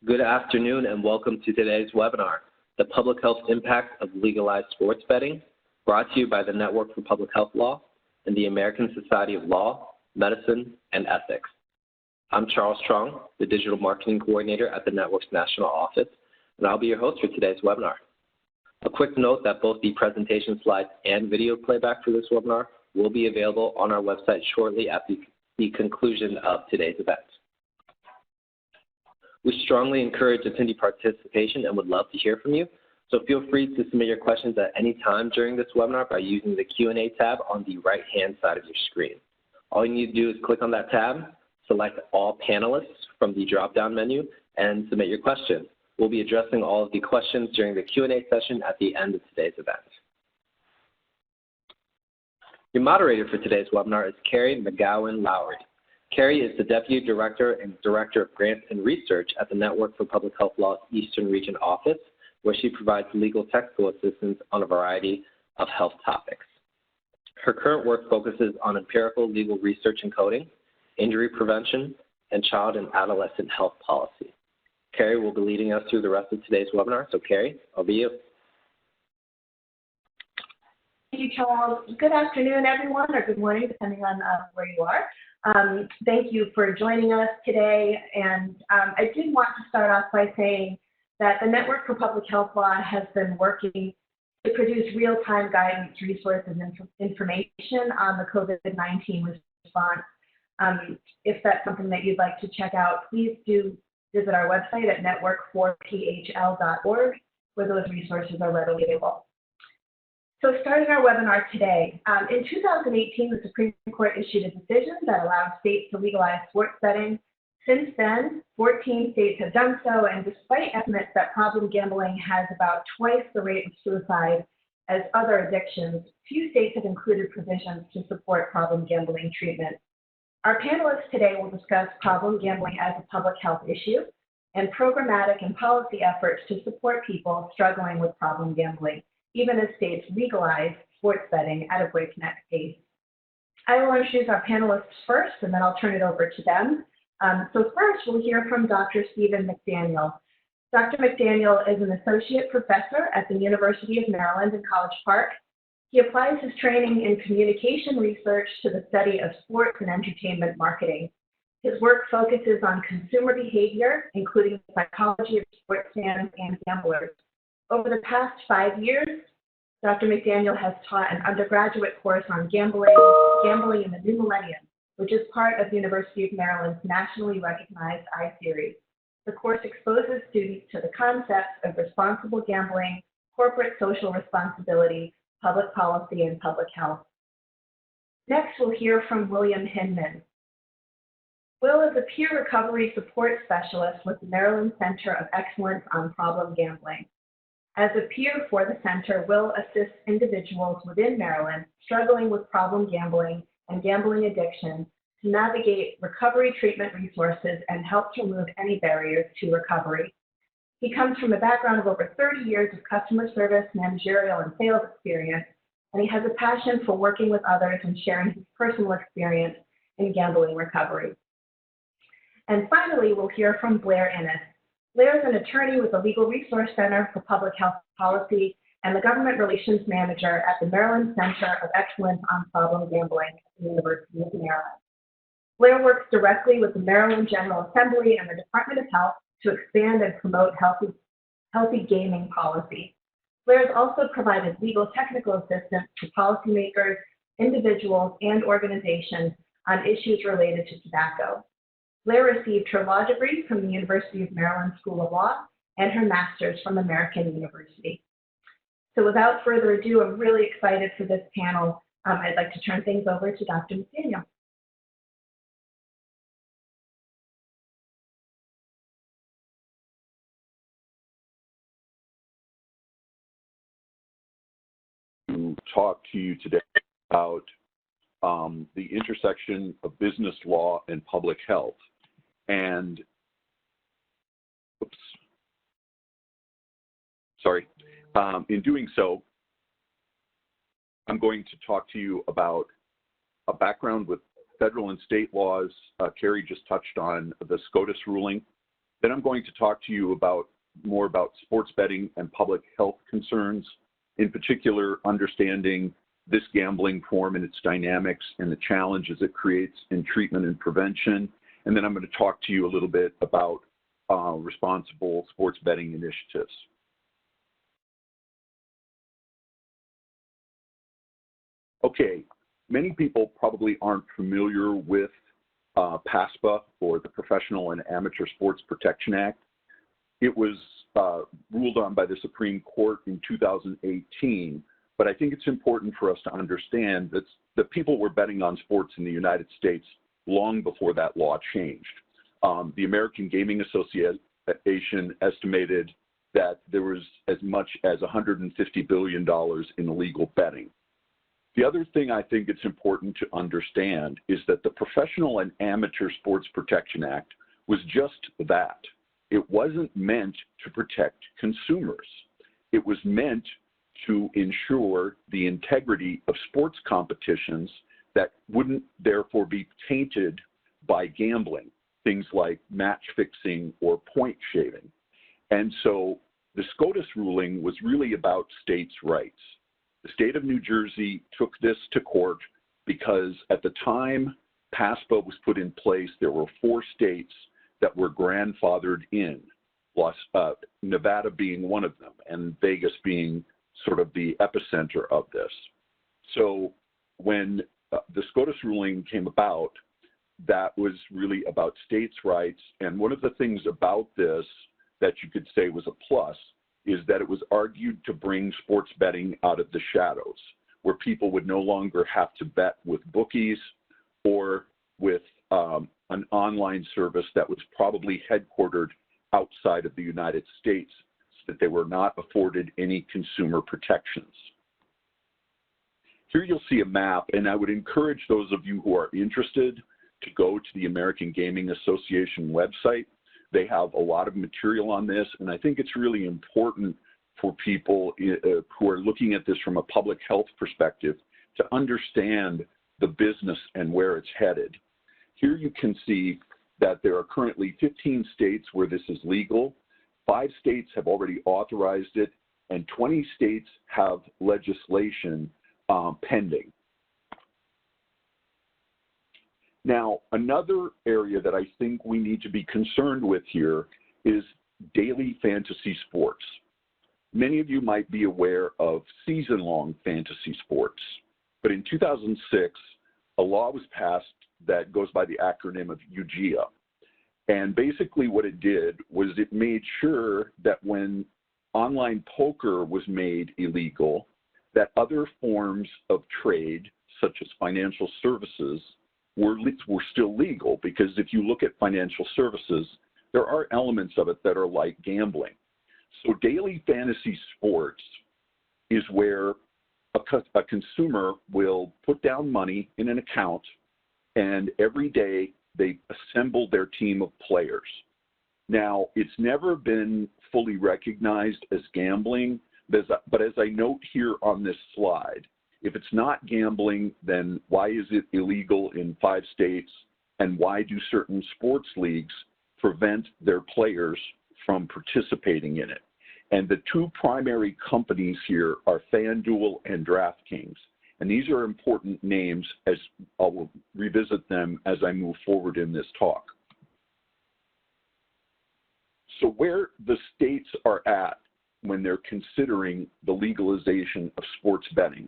Good afternoon and welcome to today's webinar, The Public Health Impact of Legalized Sports Betting, brought to you by the Network for Public Health Law and the American Society of Law, Medicine, and Ethics. I'm Charles Strong, the Digital Marketing Coordinator at the Network's National Office, and I'll be your host for today's webinar. A quick note that both the presentation slides and video playback for this webinar will be available on our website shortly at the conclusion of today's event. We strongly encourage attendee participation and would love to hear from you. So feel free to submit your questions at any time during this webinar by using the Q&A tab on the right-hand side of your screen. All you need to do is click on that tab, select all panelists from the drop-down menu, and submit your question. We'll be addressing all of the questions during the Q&A session at the end of today's event. Your moderator for today's webinar is Carrie McGowan-Lowry. Carrie is the Deputy Director and Director of Grants and Research at the Network for Public Health Law's Eastern Region Office, where she provides legal technical assistance on a variety of health topics. Her current work focuses on empirical legal research and coding, injury prevention, and child and adolescent health policy. Carrie will be leading us through the rest of today's webinar. So Carrie, over to you. Thank you, Charles. Good afternoon, everyone, or good morning, depending on where you are. Thank you for joining us today. And I did want to start off by saying that the Network for Public Health Law has been working to produce real-time guidance, resources, and information on the COVID-19 response. If that's something that you'd like to check out, please do visit our website at network4phl.org, where those resources are readily available. So starting our webinar today, in 2018, the Supreme Court issued a decision that allowed states to legalize sports betting. Since then, 14 states have done so, and despite estimates that problem gambling has about twice the rate of suicide as other addictions, few states have included provisions to support problem gambling treatment. Our panelists today will discuss problem gambling as a public health issue and programmatic and policy efforts to support people struggling with problem gambling, even as states legalize sports betting at a breakneck pace. I will introduce our panelists first, and then I'll turn it over to them. So first, we'll hear from Dr. Stephen McDaniel. Dr. McDaniel is an associate professor at the University of Maryland in College Park. He applies his training in communication research to the study of sports and entertainment marketing. His work focuses on consumer behavior, including the psychology of sports fans and gamblers. Over the past 5 years, Dr. McDaniel has taught an undergraduate course on gambling in the New Millennium, which is part of the University of Maryland's nationally recognized I-Series. The course exposes students to the concepts of responsible gambling, corporate social responsibility, public policy, and public health. Next, we'll hear from William Hinman. Will is a peer recovery support specialist with the Maryland Center of Excellence on Problem Gambling. As a peer for the center, Will assists individuals within Maryland struggling with problem gambling and gambling addiction to navigate recovery treatment resources and help to remove any barriers to recovery. He comes from a background of over 30 years of customer service, managerial, and sales experience, and he has a passion for working with others and sharing his personal experience in gambling recovery. And finally, we'll hear from Blair Innes. Blair is an attorney with the Legal Resource Center for Public Health Policy and the Government Relations Manager at the Maryland Center of Excellence on Problem Gambling at the University of Maryland. Blair works directly with the Maryland General Assembly and the Department of Health to expand and promote healthy gaming policy. Blair has also provided legal technical assistance to policymakers, individuals, and organizations on issues related to tobacco. Blair received her law degree from the University of Maryland School of Law and her master's from American University. So without further ado, I'm really excited for this panel. I'd like to turn things over to Dr. McDaniel. To talk to you today about the intersection of business law and public health. And, in doing so, I'm going to talk to you about a background with federal and state laws. Carrie just touched on the SCOTUS ruling Then I'm going to talk to you more about sports betting and public health concerns, in particular understanding this gambling form and its dynamics and the challenges it creates in treatment and prevention. And then I'm going to talk to you a little bit about responsible sports betting initiatives. Okay, many people probably aren't familiar with PASPA, or the Professional and Amateur Sports Protection Act. It was ruled on by the Supreme Court in 2018, but I think it's important for us to understand that people were betting on sports in the United States long before that law changed. The American Gaming Association estimated that there was as much as $150 billion in illegal betting. The other thing I think it's important to understand is that the Professional and Amateur Sports Protection Act was just that. It wasn't meant to protect consumers. It was meant to ensure the integrity of sports competitions that wouldn't therefore be tainted by gambling, things like match fixing or point shaving. And so the SCOTUS ruling was really about states' rights. The state of New Jersey took this to court because at the time PASPA was put in place, there were 4 states that were grandfathered in, Nevada being one of them, and Vegas being sort of the epicenter of this. So when the SCOTUS ruling came about, that was really about states' rights. And one of the things about this that you could say was a plus is that it was argued to bring sports betting out of the shadows, where people would no longer have to bet with bookies or with an online service that was probably headquartered outside of the United States, so that they were not afforded any consumer protections. Here you'll see a map, and I would encourage those of you who are interested to go to the American Gaming Association website. They have a lot of material on this, and I think it's really important for people who are looking at this from a public health perspective to understand the business and where it's headed. Here you can see that there are currently 15 states where this is legal. 5 states have already authorized it, and 20 states have legislation pending. Now, another area that I think we need to be concerned with here is daily fantasy sports. Many of you might be aware of season-long fantasy sports, but in 2006, a law was passed that goes by the acronym of UGIA. And basically what it did was it made sure that when online poker was made illegal, that other forms of trade, such as financial services, were still legal, because if you look at financial services, there are elements of it that are like gambling. So daily fantasy sports is where a consumer will put down money in an account, and every day they assemble their team of players. Now, it's never been fully recognized as gambling, but as I note here on this slide, if it's not gambling, then why is it illegal in 5 states, and why do certain sports leagues prevent their players from participating in it? And the 2 primary companies here are FanDuel and DraftKings. And these are important names, as I will revisit them as I move forward in this talk. So where the states are at when they're considering the legalization of sports betting,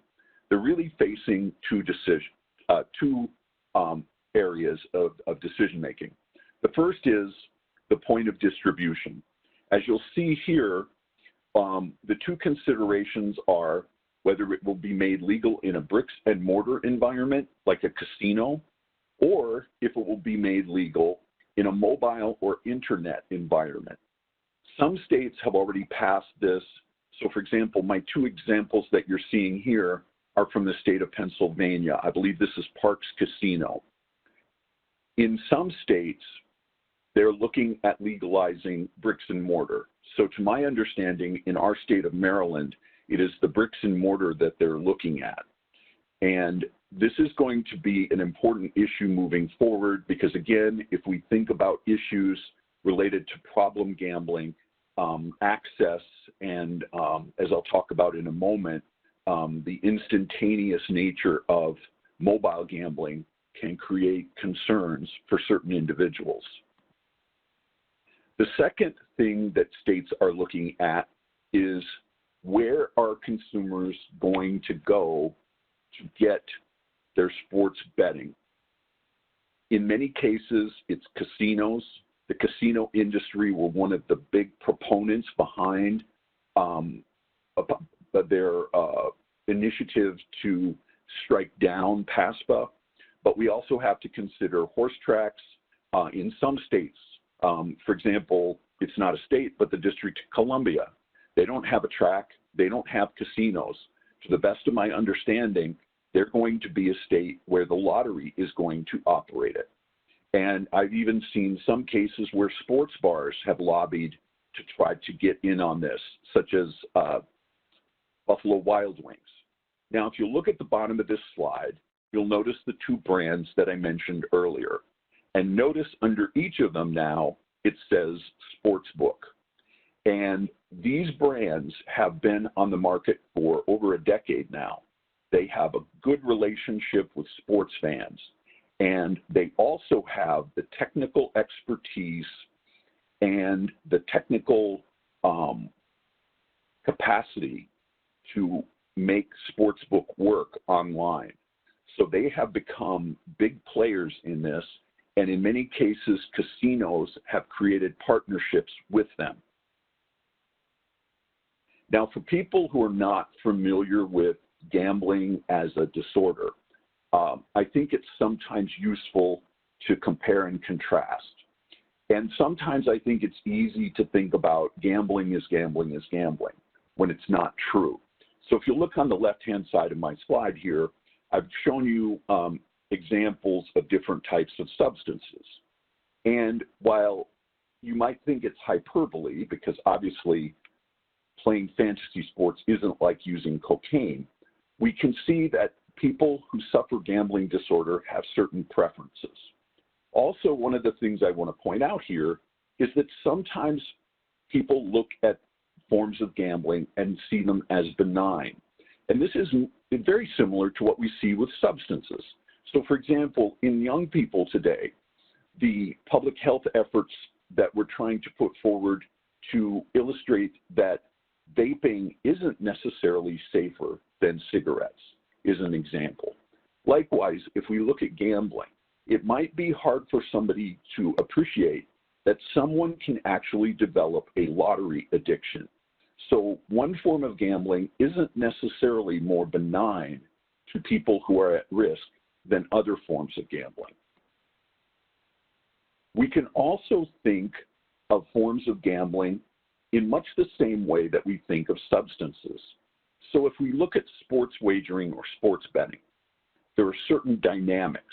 they're really facing 2 areas of decision making. The first is the point of distribution. As you'll see here, the 2 considerations are whether it will be made legal in a bricks and mortar environment like a casino, or if it will be made legal in a mobile or internet environment. Some states have already passed this. So for example, my 2 examples that you're seeing here are from the state of Pennsylvania. I believe this is Parks Casino. In some states, they're looking at legalizing bricks and mortar. So to my understanding, in our state of Maryland, it is the bricks and mortar that they're looking at. And this is going to be an important issue moving forward because, again, if we think about issues related to problem gambling, access, and as I'll talk about in a moment, the instantaneous nature of mobile gambling can create concerns for certain individuals. The second thing that states are looking at is where are consumers going to go to get their sports betting? In many cases, it's casinos. The casino industry were one of the big proponents behind their initiative to strike down PASPA, but we also have to consider horse tracks in some states. For example, it's not a state, but the District of Columbia. They don't have a track. They don't have casinos. To the best of my understanding, they're going to be a state where the lottery is going to operate it. And I've even seen some cases where sports bars have lobbied to try to get in on this, such as Buffalo Wild Wings. Now, if you look at the bottom of this slide, you'll notice the two brands that I mentioned earlier. And notice under each of them now, it says Sportsbook. And these brands have been on the market for over a decade now. They have a good relationship with sports fans. And they also have the technical expertise and the technical capacity to make Sportsbook work online. So they have become big players in this, and in many cases, casinos have created partnerships with them. Now, for people who are not familiar with gambling as a disorder, I think it's sometimes useful to compare and contrast. And sometimes I think it's easy to think about gambling is gambling is gambling when it's not true. So if you look on the left-hand side of my slide here, I've shown you examples of different types of substances. And while you might think it's hyperbole, because obviously playing fantasy sports isn't like using cocaine, we can see that people who suffer gambling disorder have certain preferences. Also, one of the things I want to point out here is that sometimes people look at forms of gambling and see them as benign. And this is very similar to what we see with substances. So for example, in young people today, the public health efforts that we're trying to put forward to illustrate that vaping isn't necessarily safer than cigarettes is an example. Likewise, if we look at gambling, it might be hard for somebody to appreciate that someone can actually develop a lottery addiction. So one form of gambling isn't necessarily more benign to people who are at risk than other forms of gambling. We can also think of forms of gambling in much the same way that we think of substances. So if we look at sports wagering or sports betting, there are certain dynamics.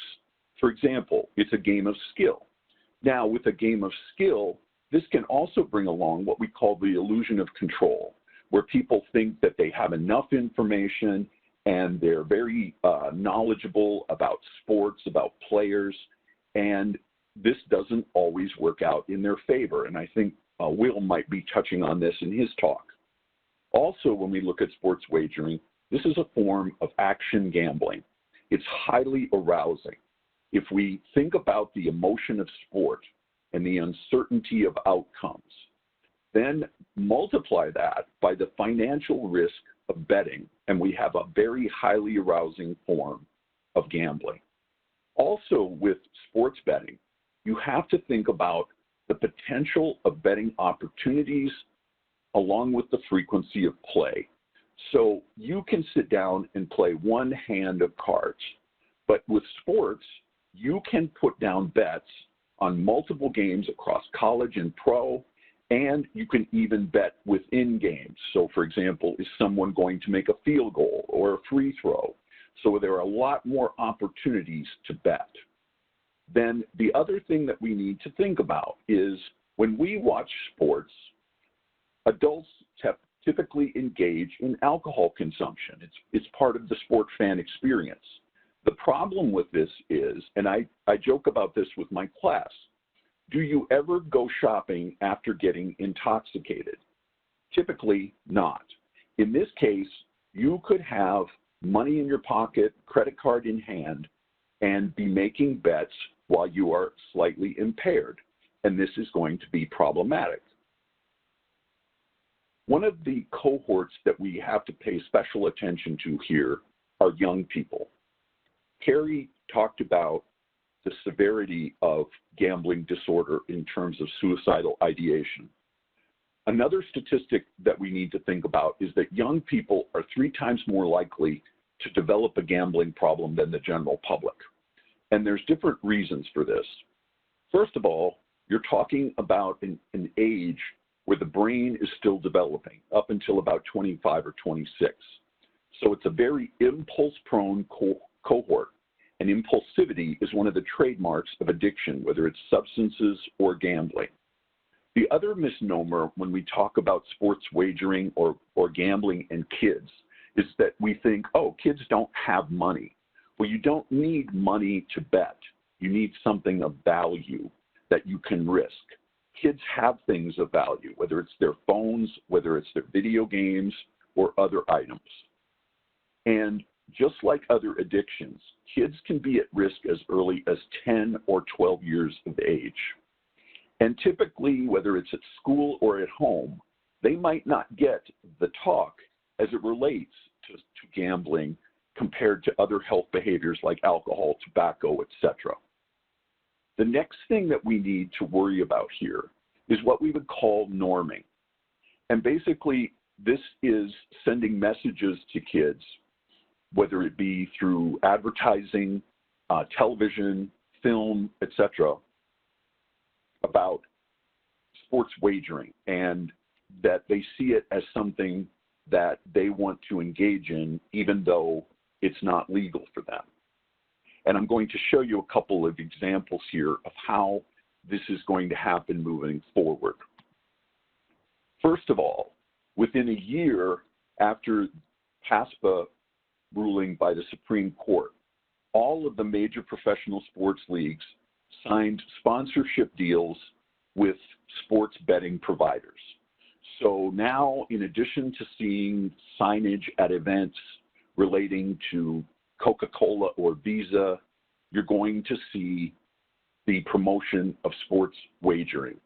For example, it's a game of skill. Now, with a game of skill, this can also bring along what we call the illusion of control, where people think that they have enough information and they're very knowledgeable about sports, about players, and this doesn't always work out in their favor. And I think Will might be touching on this in his talk. Also, when we look at sports wagering, this is a form of action gambling. It's highly arousing. If we think about the emotion of sport and the uncertainty of outcomes, then multiply that by the financial risk of betting, and we have a very highly arousing form of gambling. Also, with sports betting, you have to think about the potential of betting opportunities along with the frequency of play. So you can sit down and play one hand of cards, but with sports, you can put down bets on multiple games across college and pro, and you can even bet within games. So for example, is someone going to make a field goal or a free throw? So there are a lot more opportunities to bet. Then the other thing that we need to think about is when we watch sports, adults typically engage in alcohol consumption. It's part of the sport fan experience. The problem with this is, and I joke about this with my class, Do you ever go shopping after getting intoxicated? Typically not. In this case, you could have money in your pocket, credit card in hand, and be making bets while you are slightly impaired, and this is going to be problematic. One of the cohorts that we have to pay special attention to here are young people. Carrie talked about the severity of gambling disorder in terms of suicidal ideation. Another statistic that we need to think about is that young people are 3 times more likely to develop a gambling problem than the general public. And there's different reasons for this. First of all, you're talking about an age where the brain is still developing, up until about 25 or 26. So it's a very impulse-prone cohort. And impulsivity is one of the trademarks of addiction, whether it's substances or gambling. The other misnomer when we talk about sports wagering or gambling and kids is that we think, oh, kids don't have money. Well, you don't need money to bet. You need something of value that you can risk. Kids have things of value, whether it's their phones, whether it's their video games, or other items. And just like other addictions, kids can be at risk as early as 10 or 12 years of age. And typically, whether it's at school or at home, they might not get the talk as it relates to gambling compared to other health behaviors like alcohol, tobacco, etc. The next thing that we need to worry about here is what we would call norming. And basically, this is sending messages to kids, whether it be through advertising, television, film, etc., about sports wagering, and that they see it as something that they want to engage in, even though it's not legal for them. And I'm going to show you a couple of examples here of how this is going to happen moving forward. First of all, within a year after PASPA ruling by the Supreme Court, all of the major professional sports leagues signed sponsorship deals with sports betting providers. So now, in addition to seeing signage at events relating to Coca-Cola or Visa, you're going to see the promotion of sports wagering.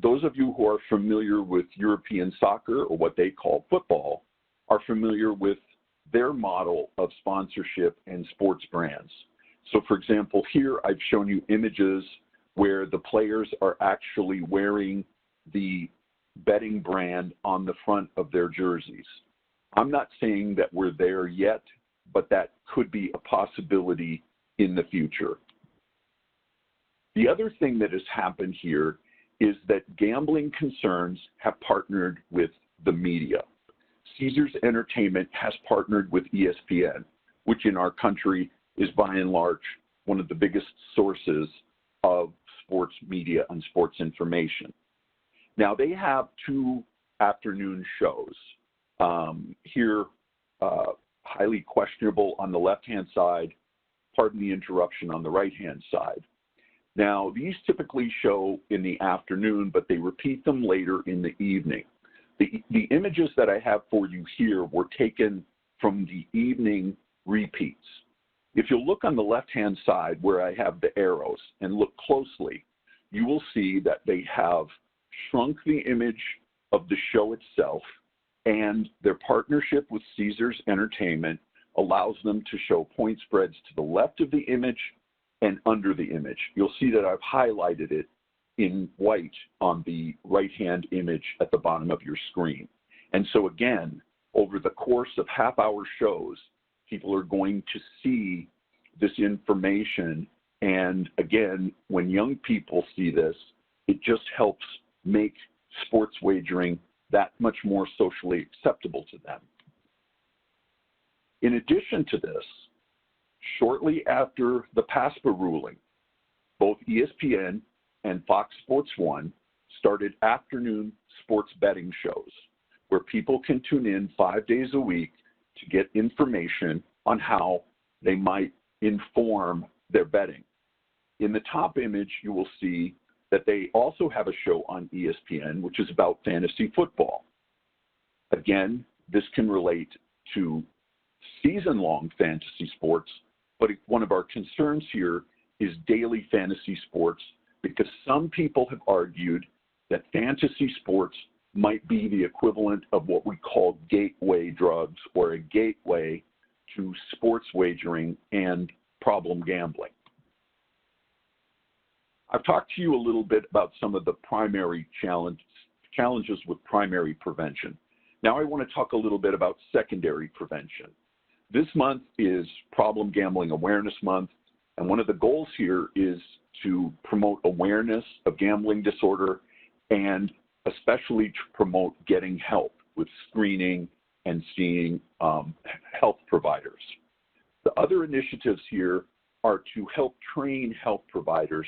Those of you who are familiar with European soccer, or what they call football, are familiar with their model of sponsorship and sports brands. So for example, here I've shown you images where the players are actually wearing the betting brand on the front of their jerseys. I'm not saying that we're there yet, but that could be a possibility in the future. The other thing that has happened here is that gambling concerns have partnered with the media. Caesars Entertainment has partnered with ESPN, which in our country is by and large one of the biggest sources of sports media and sports information. Now, they have 2 afternoon shows. Here, highly questionable on the left-hand side, pardon the interruption, on the right-hand side. Now, these typically show in the afternoon, but they repeat them later in the evening. The images that I have for you here were taken from the evening repeats. If you look on the left-hand side where I have the arrows and look closely, you will see that they have shrunk the image of the show itself, and their partnership with Caesars Entertainment allows them to show point spreads to the left of the image and under the image. You'll see that I've highlighted it in white on the right-hand image at the bottom of your screen. And so again, over the course of half-hour shows, people are going to see this information. And again, when young people see this, it just helps make sports wagering that much more socially acceptable to them. In addition to this, shortly after the PASPA ruling, both ESPN and Fox Sports 1 started afternoon sports betting shows where people can tune in 5 days a week to get information on how they might inform their betting. In the top image, you will see that they also have a show on ESPN, which is about fantasy football. Again, this can relate to season-long fantasy sports, but one of our concerns here is daily fantasy sports, because some people have argued that fantasy sports might be the equivalent of what we call gateway drugs, or a gateway to sports wagering and problem gambling. I've talked to you a little bit about some of the primary challenges with primary prevention. Now I want to talk a little bit about secondary prevention. This month is Problem Gambling Awareness Month, and one of the goals here is to promote awareness of gambling disorder, and especially to promote getting help with screening and seeing health providers. The other initiatives here are to help train health providers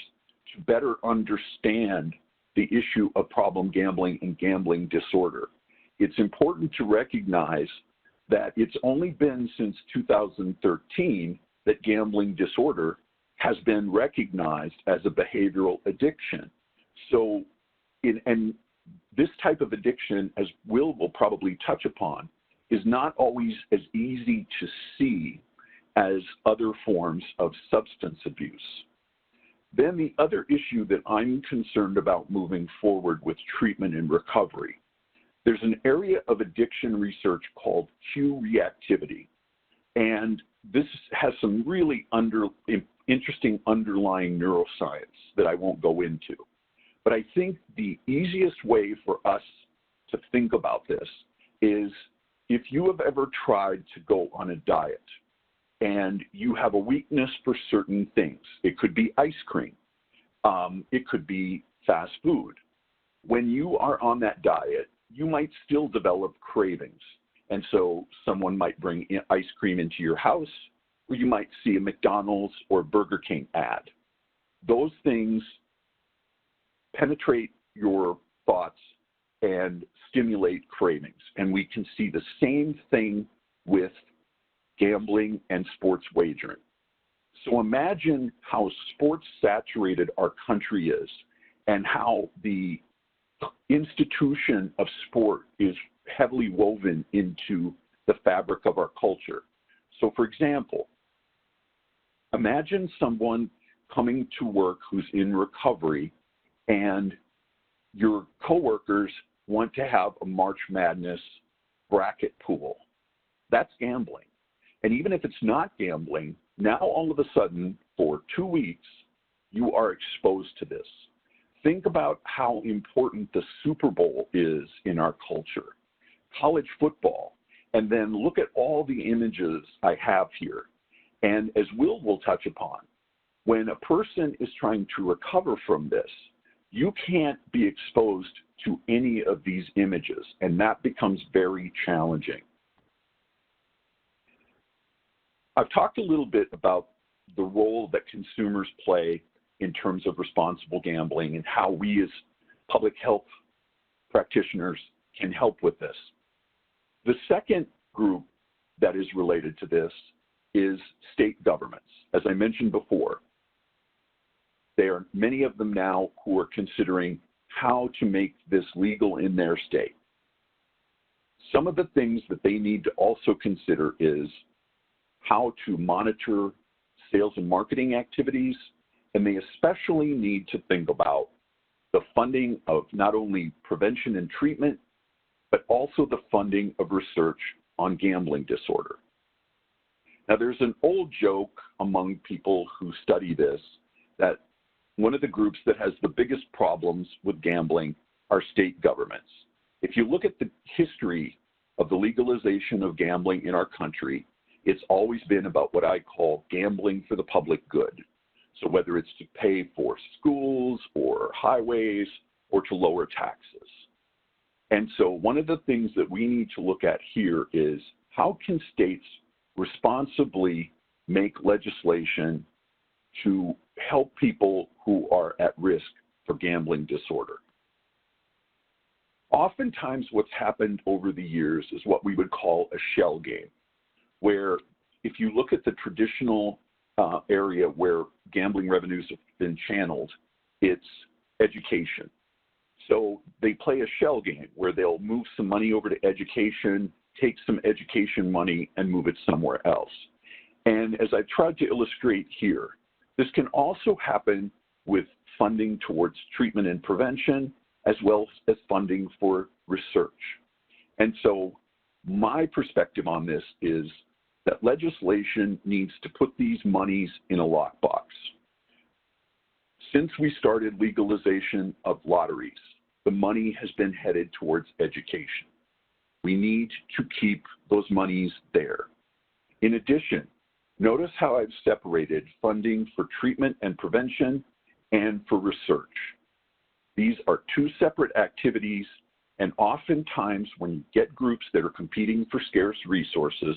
to better understand the issue of problem gambling and gambling disorder. It's important to recognize that it's only been since 2013 that gambling disorder has been recognized as a behavioral addiction. So, and this type of addiction, as Will probably touch upon, is not always as easy to see as other forms of substance abuse. Then the other issue that I'm concerned about moving forward with treatment and recovery, there's an area of addiction research called cue reactivity. And this has some really interesting underlying neuroscience that I won't go into. But I think the easiest way for us to think about this is, if you have ever tried to go on a diet and you have a weakness for certain things, it could be ice cream, it could be fast food. When you are on that diet, you might still develop cravings. And so someone might bring ice cream into your house, or you might see a McDonald's or Burger King ad. Those things penetrate your thoughts and stimulate cravings. And we can see the same thing with gambling and sports wagering. So imagine how sports saturated our country is, and how the institution of sport is heavily woven into the fabric of our culture. So for example, imagine someone coming to work who's in recovery, and your coworkers want to have a March Madness bracket pool. That's gambling. And even if it's not gambling, now all of a sudden, for 2 weeks, you are exposed to this. Think about how important the Super Bowl is in our culture, college football, and then look at all the images I have here. And as will touch upon, when a person is trying to recover from this, you can't be exposed to any of these images, and that becomes very challenging. I've talked a little bit about the role that consumers play in terms of responsible gambling, and how we as public health practitioners can help with this. The second group that is related to this is state governments. As I mentioned before, there are many of them now who are considering how to make this legal in their state. Some of the things that they need to also consider is how to monitor sales and marketing activities, and they especially need to think about the funding of not only prevention and treatment, but also the funding of research on gambling disorder. Now, there's an old joke among people who study this, that one of the groups that has the biggest problems with gambling are state governments. If you look at the history of the legalization of gambling in our country, it's always been about what I call gambling for the public good. So whether it's to pay for schools or highways or to lower taxes. And so one of the things that we need to look at here is, how can states responsibly make legislation to help people who are at risk for gambling disorder? Oftentimes what's happened over the years is what we would call a shell game, where if you look at the traditional area where gambling revenues have been channeled, it's education. So they play a shell game where they'll move some money over to education, take some education money, and move it somewhere else. And as I've tried to illustrate here, this can also happen with funding towards treatment and prevention, as well as funding for research. And so my perspective on this is that legislation needs to put these monies in a lockbox. Since we started legalization of lotteries, the money has been headed towards education. We need to keep those monies there. In addition, notice how I've separated funding for treatment and prevention and for research. These are two separate activities, and oftentimes when you get groups that are competing for scarce resources,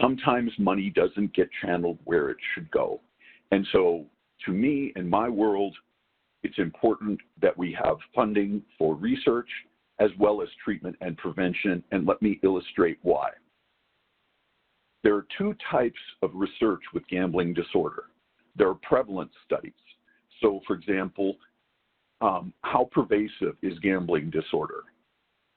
sometimes money doesn't get channeled where it should go. And so to me, in my world, it's important that we have funding for research as well as treatment and prevention, and let me illustrate why. There are two types of research with gambling disorder. There are prevalence studies. So for example, how pervasive is gambling disorder,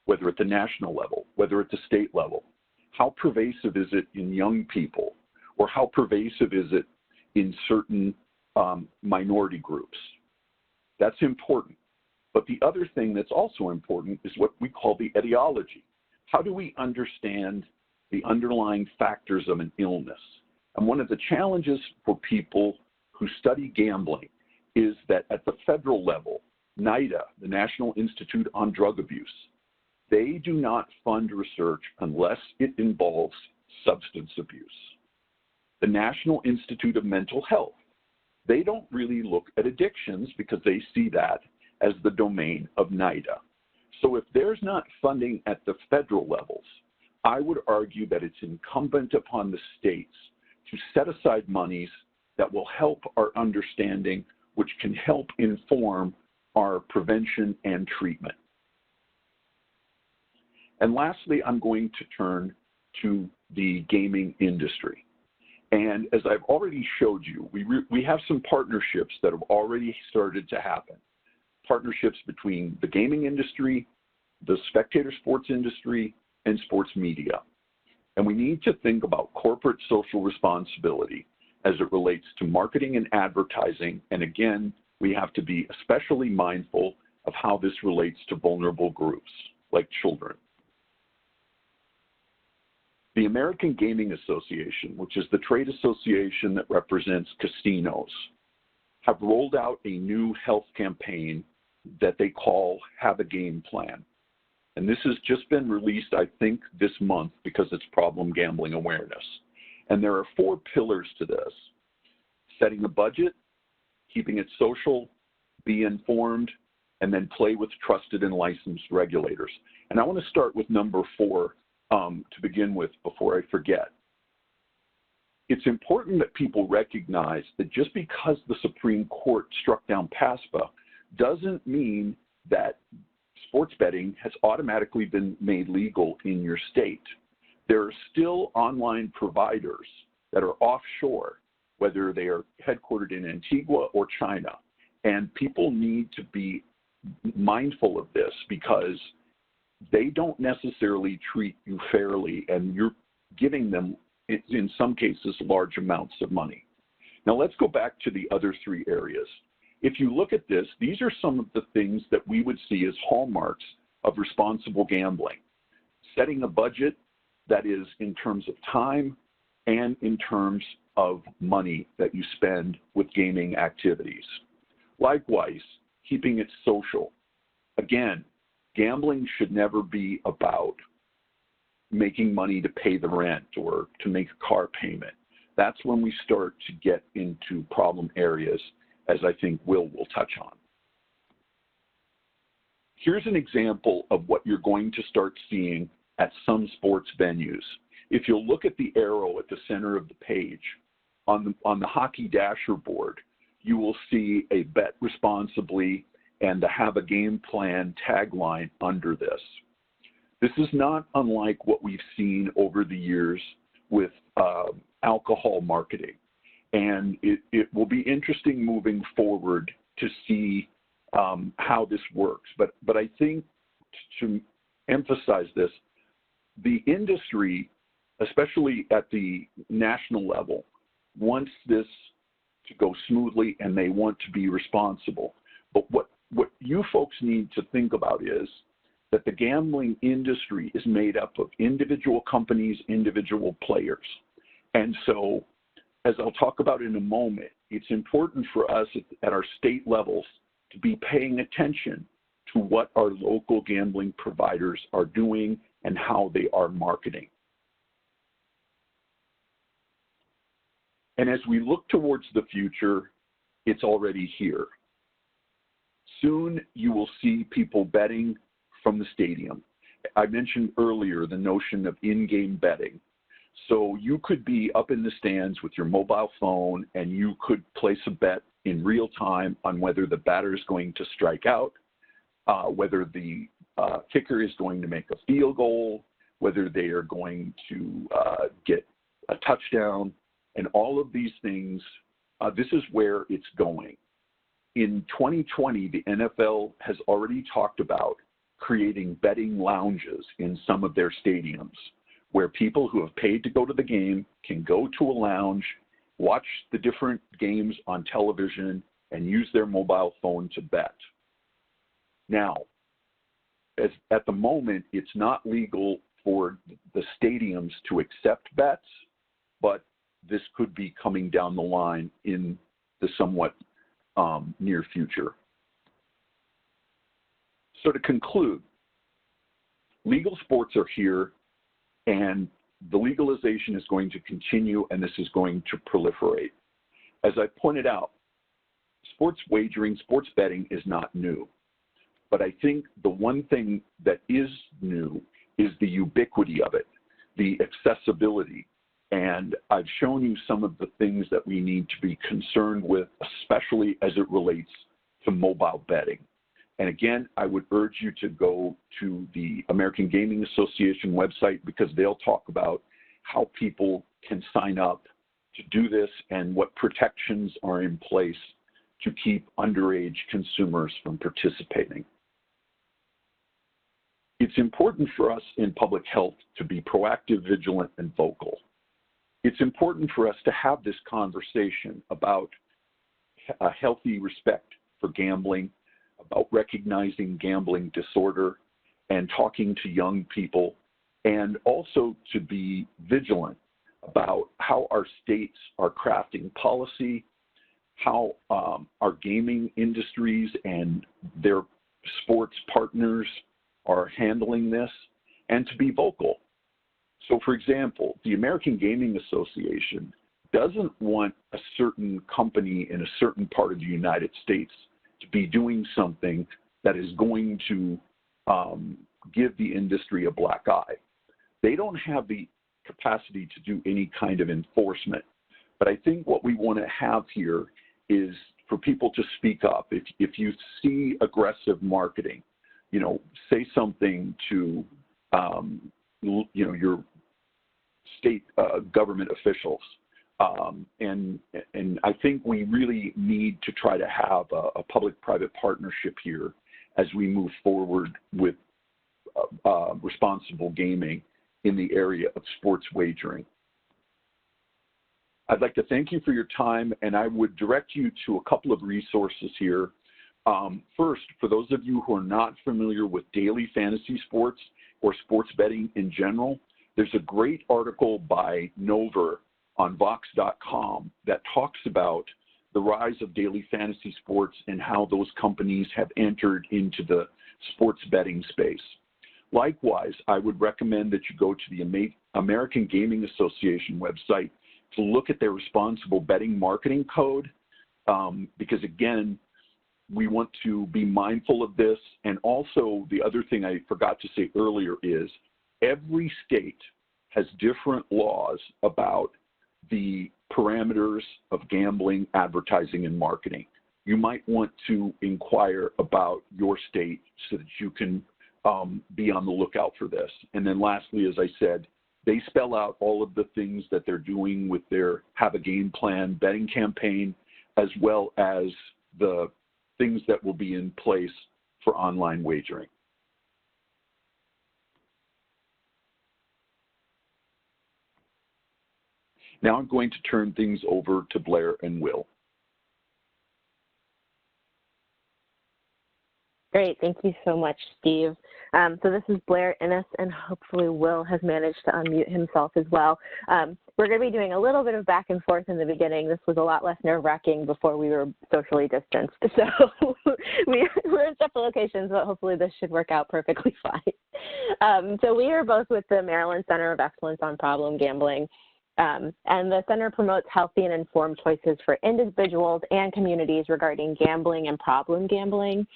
whether at the national level, whether at the state level? How pervasive is it in young people, or how pervasive is it in certain minority groups? That's important. But the other thing that's also important is what we call the etiology. How do we understand the underlying factors of an illness? And one of the challenges for people who study gambling is that at the federal level, NIDA, the National Institute on Drug Abuse, they do not fund research unless it involves substance abuse. The National Institute of Mental Health, they don't really look at addictions because they see that as the domain of NIDA. So if there's not funding at the federal levels, I would argue that it's incumbent upon the states to set aside monies that will help our understanding, which can help inform our prevention and treatment. And lastly, I'm going to turn to the gaming industry. And as I've already showed you, we have some partnerships that have already started to happen. Partnerships between the gaming industry, the spectator sports industry, and sports media. And we need to think about corporate social responsibility as it relates to marketing and advertising. And again, we have to be especially mindful of how this relates to vulnerable groups like children. The American Gaming Association, which is the trade association that represents casinos, have rolled out a new health campaign that they call Have a Game Plan. And this has just been released, I think, this month because it's Problem Gambling Awareness. And there are 4 pillars to this: setting a budget, keeping it social, be informed, and then play with trusted and licensed regulators. And I want to start with number 4 to begin with before I forget. It's important that people recognize that just because the Supreme Court struck down PASPA doesn't mean that sports betting has automatically been made legal in your state. There are still online providers that are offshore, whether they are headquartered in Antigua or China. And people need to be mindful of this because they don't necessarily treat you fairly, and you're giving them, in some cases, large amounts of money. Now let's go back to the other 3 areas. If you look at this, these are some of the things that we would see as hallmarks of responsible gambling. Setting a budget that is in terms of time and in terms of money that you spend with gaming activities. Likewise, keeping it social. Again, gambling should never be about making money to pay the rent or to make a car payment. That's when we start to get into problem areas, as I think Will touch on. Here's an example of what you're going to start seeing at some sports venues. If you'll look at the arrow at the center of the page, on the hockey dasher board, you will see a bet responsibly and the Have a Game Plan tagline under this. This is not unlike what we've seen over the years with alcohol marketing. And it will be interesting moving forward to see how this works. But I think to emphasize this, the industry, especially at the national level, wants this to go smoothly and they want to be responsible. But what you folks need to think about is that the gambling industry is made up of individual companies, individual players. And so, as I'll talk about in a moment, it's important for us at our state levels to be paying attention to what our local gambling providers are doing and how they are marketing. And as we look towards the future, it's already here. Soon you will see people betting from the stadium. I mentioned earlier the notion of in-game betting. So you could be up in the stands with your mobile phone and you could place a bet in real time on whether the batter is going to strike out, whether the kicker is going to make a field goal, whether they are going to get a touchdown, and all of these things. This is where it's going. In 2020, the NFL has already talked about creating betting lounges in some of their stadiums where people who have paid to go to the game can go to a lounge, watch the different games on television, and use their mobile phone to bet. Now, at the moment, it's not legal for the stadiums to accept bets, but this could be coming down the line in the somewhat near future. So to conclude, legal sports are here, and the legalization is going to continue, and this is going to proliferate. As I pointed out, sports wagering, sports betting is not new. But I think the one thing that is new is the ubiquity of it, the accessibility. And I've shown you some of the things that we need to be concerned with, especially as it relates to mobile betting. And again, I would urge you to go to the American Gaming Association website because they'll talk about how people can sign up to do this and what protections are in place to keep underage consumers from participating. It's important for us in public health to be proactive, vigilant, and vocal. It's important for us to have this conversation about a healthy respect for gambling, about recognizing gambling disorder and talking to young people, and also to be vigilant about how our states are crafting policy, how our gaming industries and their sports partners are handling this, and to be vocal. So for example, the American Gaming Association doesn't want a certain company in a certain part of the United States to be doing something that is going to give the industry a black eye. They don't have the capacity to do any kind of enforcement. But I think what we want to have here is for people to speak up. If you see aggressive marketing, you know, say something to, you know, your state government officials. And I think we really need to try to have a public-private partnership here as we move forward with responsible gaming in the area of sports wagering. I'd like to thank you for your time, and I would direct you to a couple of resources here. First, for those of you who are not familiar with daily fantasy sports or sports betting in general, there's a great article by Nover on Vox.com that talks about the rise of daily fantasy sports and how those companies have entered into the sports betting space. Likewise, I would recommend that you go to the American Gaming Association website to look at their responsible betting marketing code, because again, we want to be mindful of this. And also the other thing I forgot to say earlier is every state has different laws about the parameters of gambling, advertising, and marketing. You might want to inquire about your state so that you can be on the lookout for this. And then lastly, as I said, They spell out all of the things that they're doing with their Have a Game Plan betting campaign, as well as the things that will be in place for online wagering. Now I'm going to turn things over to Blair and Will. Great, thank you so much, Steve. So this is Blair Innes, and hopefully Will has managed to unmute himself as well. We're going to be doing a little bit of back and forth in the beginning. This was a lot less nerve-wracking before we were socially distanced. So we're in separate locations, but hopefully this should work out perfectly fine. So we are both with the Maryland Center of Excellence on Problem Gambling. And the center promotes healthy and informed choices for individuals and communities regarding gambling and problem gambling.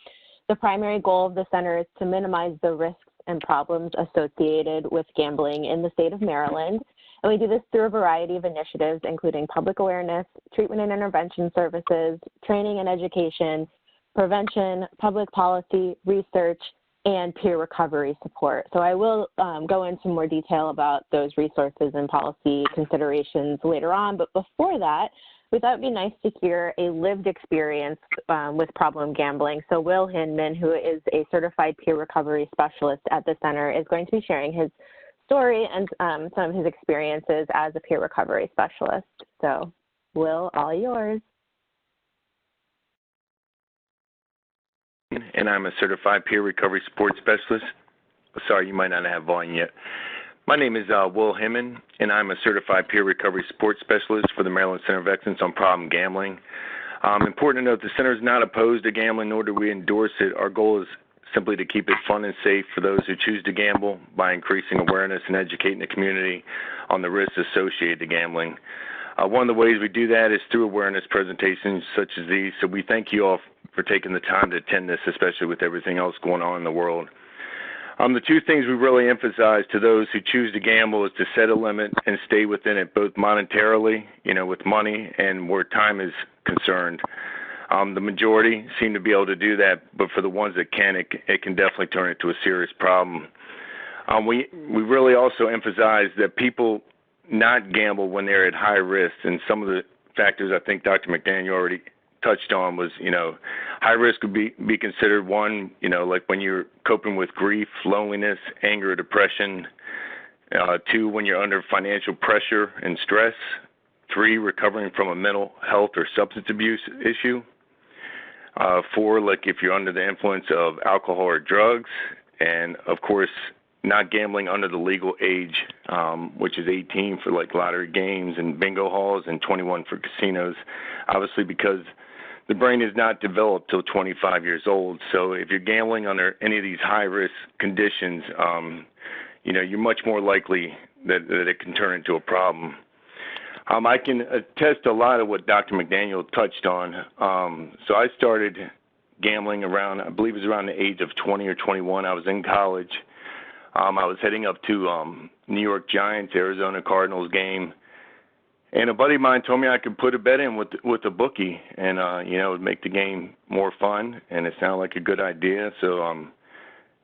The primary goal of the center is to minimize the risks and problems associated with gambling in the state of Maryland. And we do this through a variety of initiatives, including public awareness, treatment and intervention services, training and education, prevention, public policy, research, and peer recovery support. So I will go into more detail about those resources and policy considerations later on. But before that, we thought it'd be nice to hear a lived experience with problem gambling. So Will Hinman, who is a certified peer recovery specialist at the center, is going to be sharing his story and some of his experiences as a peer recovery specialist. So Will, all yours. And I'm a certified peer recovery support specialist. Sorry, you might not have volume yet. My name is Will Hinman, and I'm a certified peer recovery support specialist for the Maryland Center of Excellence on Problem Gambling. Important to note, the center is not opposed to gambling, nor do we endorse it. Our goal is simply to keep it fun and safe for those who choose to gamble by increasing awareness and educating the community on the risks associated to gambling. One of the ways we do that is through awareness presentations such as these. So we thank you all for taking the time to attend this, especially with everything else going on in the world. The two things we really emphasize to those who choose to gamble is to set a limit and stay within it, both monetarily, with money, and where time is concerned. The majority seem to be able to do that, but for the ones that can, it can definitely turn into a serious problem. We really also emphasize that people not gamble when they're at high risk, and some of the factors I think Dr. McDaniel already touched on was, high risk would be considered one, like when you're coping with grief, loneliness, anger, depression. Two, when you're under financial pressure and stress. Three, recovering from a mental health or substance abuse issue. Four, like if you're under the influence of alcohol or drugs. And of course, not gambling under the legal age, which is 18 for like lottery games and bingo halls and 21 for casinos, obviously because the brain is not developed till 25 years old. So if you're gambling under any of these high-risk conditions, you're much more likely that it can turn into a problem. I can attest to a lot of what Dr. McDaniel touched on. So I started gambling around, I believe it was around the age of 20 or 21. I was in college. I was heading up to New York Giants, Arizona Cardinals game. And a buddy of mine told me I could put a bet in with a bookie, and it would make the game more fun, and it sounded like a good idea. So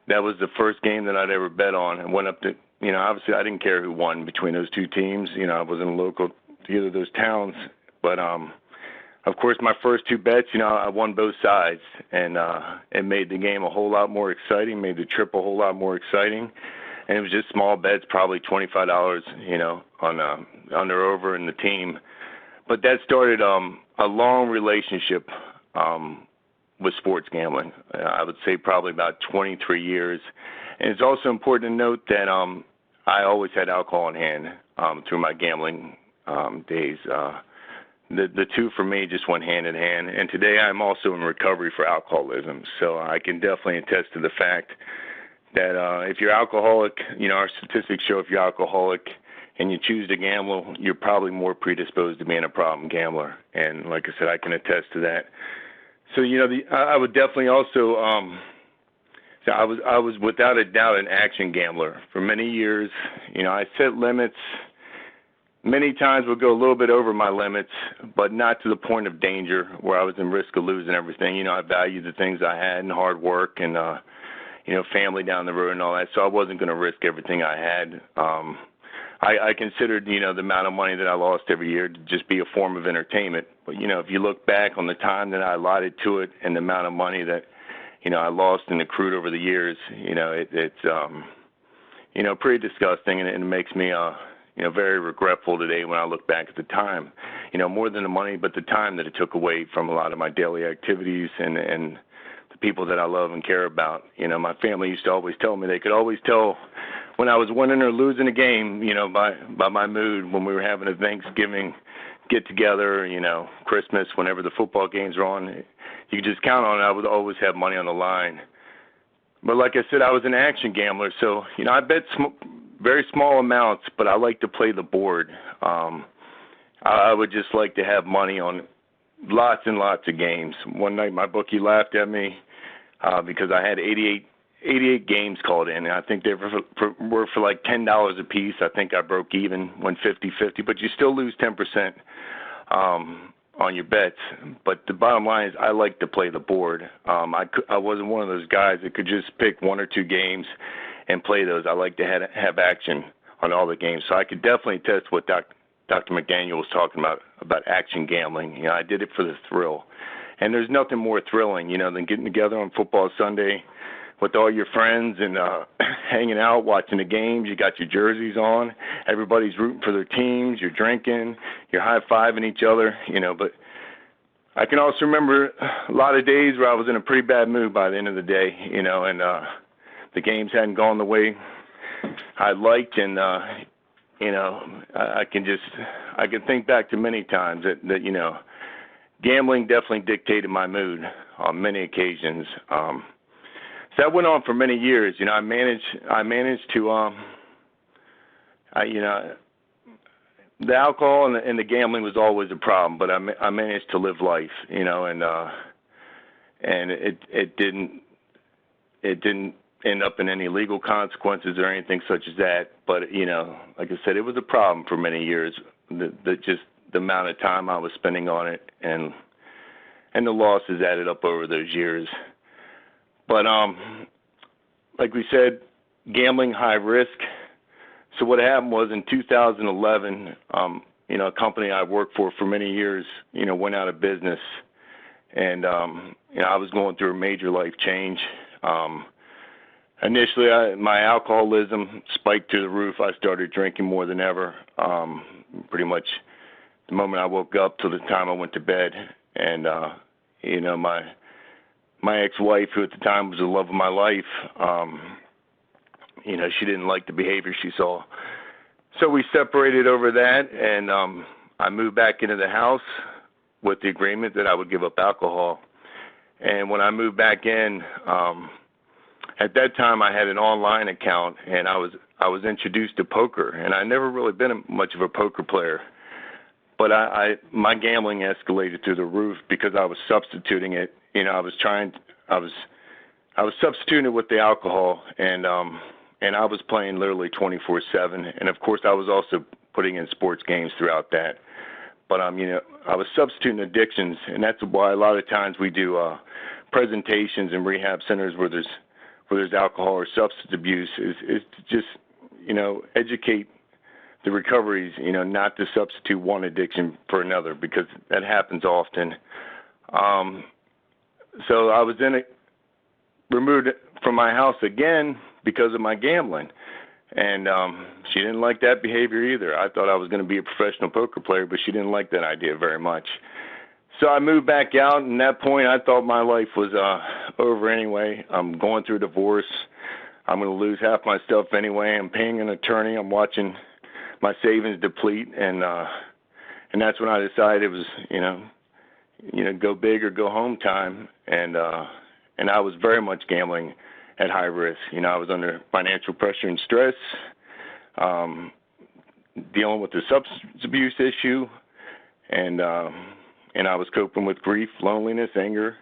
that was the first game that I'd ever bet on. And went up to, obviously I didn't care who won between those two teams. I wasn't local to either of those towns, but of course my first two bets, I won both sides, and it made the game a whole lot more exciting, made the trip a whole lot more exciting. And it was just small bets, probably $25, on under over in the team. But that started a long relationship with sports gambling. I would say probably about 23 years. And it's also important to note that I always had alcohol in hand through my gambling days. The two for me just went hand in hand. And today I'm also in recovery for alcoholism. So I can definitely attest to the fact that if you're alcoholic, our statistics show if you're alcoholic and you choose to gamble, you're probably more predisposed to being a problem gambler. And like I said, I can attest to that. So, I would definitely also, I was without a doubt an action gambler for many years. I set limits. Many times would go a little bit over my limits, but not to the point of danger where I was in risk of losing everything. I valued the things I had and hard work and, family down the road and all that. So I wasn't going to risk everything I had. I considered, the amount of money that I lost every year to just be a form of entertainment. But, if you look back on the time that I allotted to it and the amount of money that, I lost and accrued over the years, it's pretty disgusting, and it makes me, very regretful today when I look back at the time. More than the money, but the time that it took away from a lot of my daily activities and the people that I love and care about. My family used to always tell me they could always tell when I was winning or losing a game, by my mood when we were having a Thanksgiving get-together, Christmas, whenever the football games were on. You could just count on it. I would always have money on the line. But like I said, I was an action gambler, so, I bet very small amounts, but I like to play the board. I would just like to have money on lots and lots of games. One night my bookie laughed at me because I had 88 games called in, and I think they were for like $10 a piece. I think I broke even, went 50-50, but you still lose 10% on your bets. But the bottom line is I like to play the board. I wasn't one of those guys that could just pick one or two games and play those. I like to have action on all the games. So I could definitely test what Dr. McDaniel was talking about action gambling. I did it for the thrill. And there's nothing more thrilling, than getting together on football Sunday with all your friends and hanging out, watching the games. You got your jerseys on. Everybody's rooting for their teams. You're drinking. You're high-fiving each other, But I can also remember a lot of days where I was in a pretty bad mood by the end of the day, and the games hadn't gone the way I liked. And, I can think back to many times that gambling definitely dictated my mood on many occasions. So that went on for many years. I managed to, the alcohol and the gambling was always a problem, but I managed to live life, and it didn't end up in any legal consequences or anything such as that. But like I said, it was a problem for many years. Just the amount of time I was spending on it, and the losses added up over those years. But like we said, gambling, high risk. So what happened was in 2011, a company I worked for many years, went out of business, and I was going through a major life change. Initially, my alcoholism spiked through the roof. I started drinking more than ever, pretty much the moment I woke up till the time I went to bed. And my ex-wife, who at the time was the love of my life, she didn't like the behavior she saw. So we separated over that, and I moved back into the house with the agreement that I would give up alcohol. And when I moved back in, at that time I had an online account, and I was introduced to poker, and I never really been much of a poker player. But my gambling escalated through the roof because I was substituting it. I was substituting it with the alcohol, and I was playing literally 24/7. And of course, I was also putting in sports games throughout that. But I was substituting addictions, and that's why a lot of times we do presentations in rehab centers where there's alcohol or substance abuse is to just educate the recoveries, not to substitute one addiction for another, because that happens often. So I was removed from my house again because of my gambling. And she didn't like that behavior either. I thought I was going to be a professional poker player, but she didn't like that idea very much. So I moved back out, and at that point I thought my life was over anyway. I'm going through a divorce. I'm going to lose half my stuff anyway. I'm paying an attorney. I'm watching my savings deplete, and that's when I decided it was, go big or go home time. And I was very much gambling at high risk. I was under financial pressure and stress, dealing with the substance abuse issue, and I was coping with grief, loneliness, anger,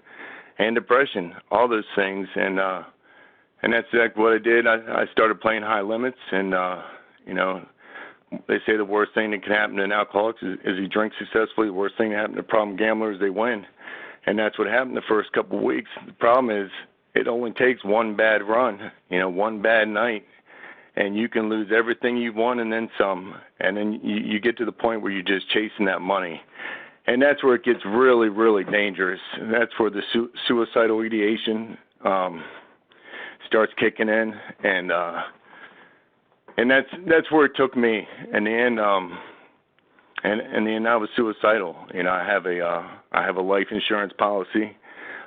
and depression, all those things. And that's exactly what I did. I started playing high limits, and they say the worst thing that can happen to an alcoholic is he drinks successfully. The worst thing that happens to problem gamblers is they win. And that's what happened the first couple of weeks. The problem is it only takes one bad run, one bad night, and you can lose everything you've won and then some, and then you get to the point where you're just chasing that money. And that's where it gets really, really dangerous. And that's where the suicidal ideation starts kicking in, and that's where it took me. In the end, and then I was suicidal. You know, I have a life insurance policy.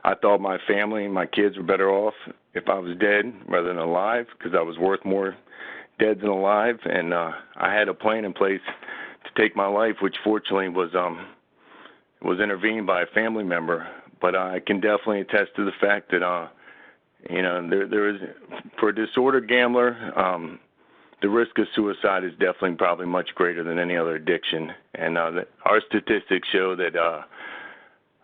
I thought my family and my kids were better off if I was dead rather than alive, because I was worth more dead than alive. And I had a plan in place to take my life, which fortunately was intervened by a family member. But I can definitely attest to the fact that you know, there is, for a disordered gambler, the risk of suicide is definitely probably much greater than any other addiction. And our statistics show that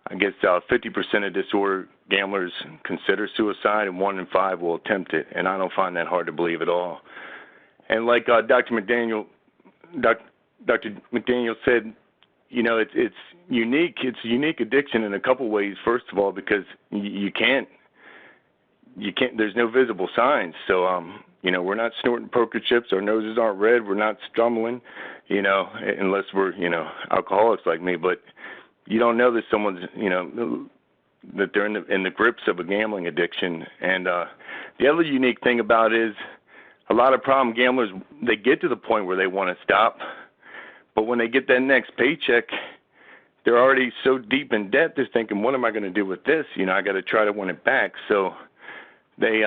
I guess 50% of disordered gamblers consider suicide, and 1 in 5 will attempt it. And I don't find that hard to believe at all. And like Dr. McDaniel said, you know, it's unique. It's a unique addiction in a couple ways. First of all, because you can't. There's no visible signs. So, you know, we're not snorting poker chips. Our noses aren't red. We're not stumbling, you know, unless we're, you know, alcoholics like me. But you don't know that someone's, you know, that they're in the grips of a gambling addiction. And the other unique thing about it is a lot of problem gamblers, they get to the point where they want to stop. But when they get that next paycheck, they're already so deep in debt, they're thinking, what am I going to do with this? You know, I got to try to win it back. So they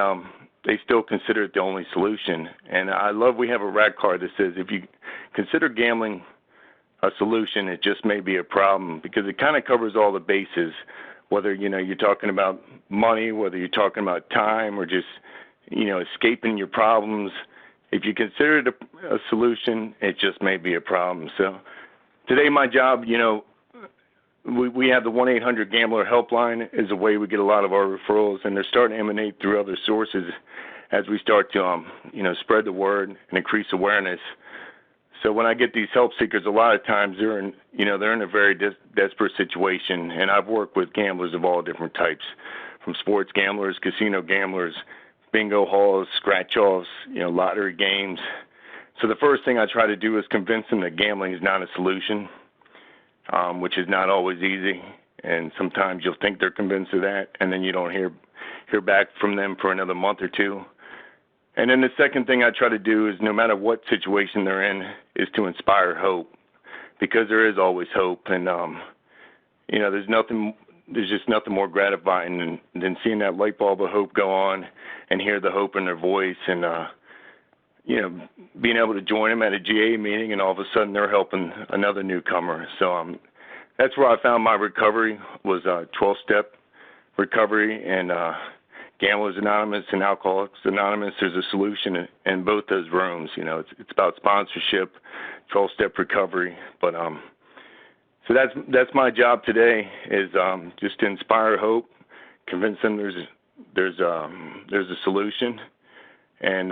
still consider it the only solution. And I love we have a rack card that says if you consider gambling a solution, it just may be a problem, because it kind of covers all the bases, whether, you know, you're talking about money, whether you're talking about time, or just, you know, escaping your problems. If you consider it a solution, it just may be a problem. So today my job, you know, we have the 1-800-GAMBLER helpline is a way we get a lot of our referrals, and they're starting to emanate through other sources as we start to, you know, spread the word and increase awareness. So when I get these help seekers, a lot of times they're in a very desperate situation, and I've worked with gamblers of all different types, from sports gamblers, casino gamblers, bingo halls, scratch-offs, you know, lottery games. So the first thing I try to do is convince them that gambling is not a solution, which is not always easy. And sometimes you'll think they're convinced of that, and then you don't hear back from them for another month or two. And then the second thing I try to do is, no matter what situation they're in, is to inspire hope, because there is always hope. And, you know, there's just nothing more gratifying than seeing that light bulb of hope go on and hear the hope in their voice, and, you know, being able to join them at a GA meeting, and all of a sudden they're helping another newcomer. So that's where I found my recovery was 12-step recovery, and Gamblers Anonymous and Alcoholics Anonymous. There's a solution in both those rooms. You know, it's about sponsorship, 12-step recovery. But so that's my job today, is just to inspire hope, convince them there's a solution, and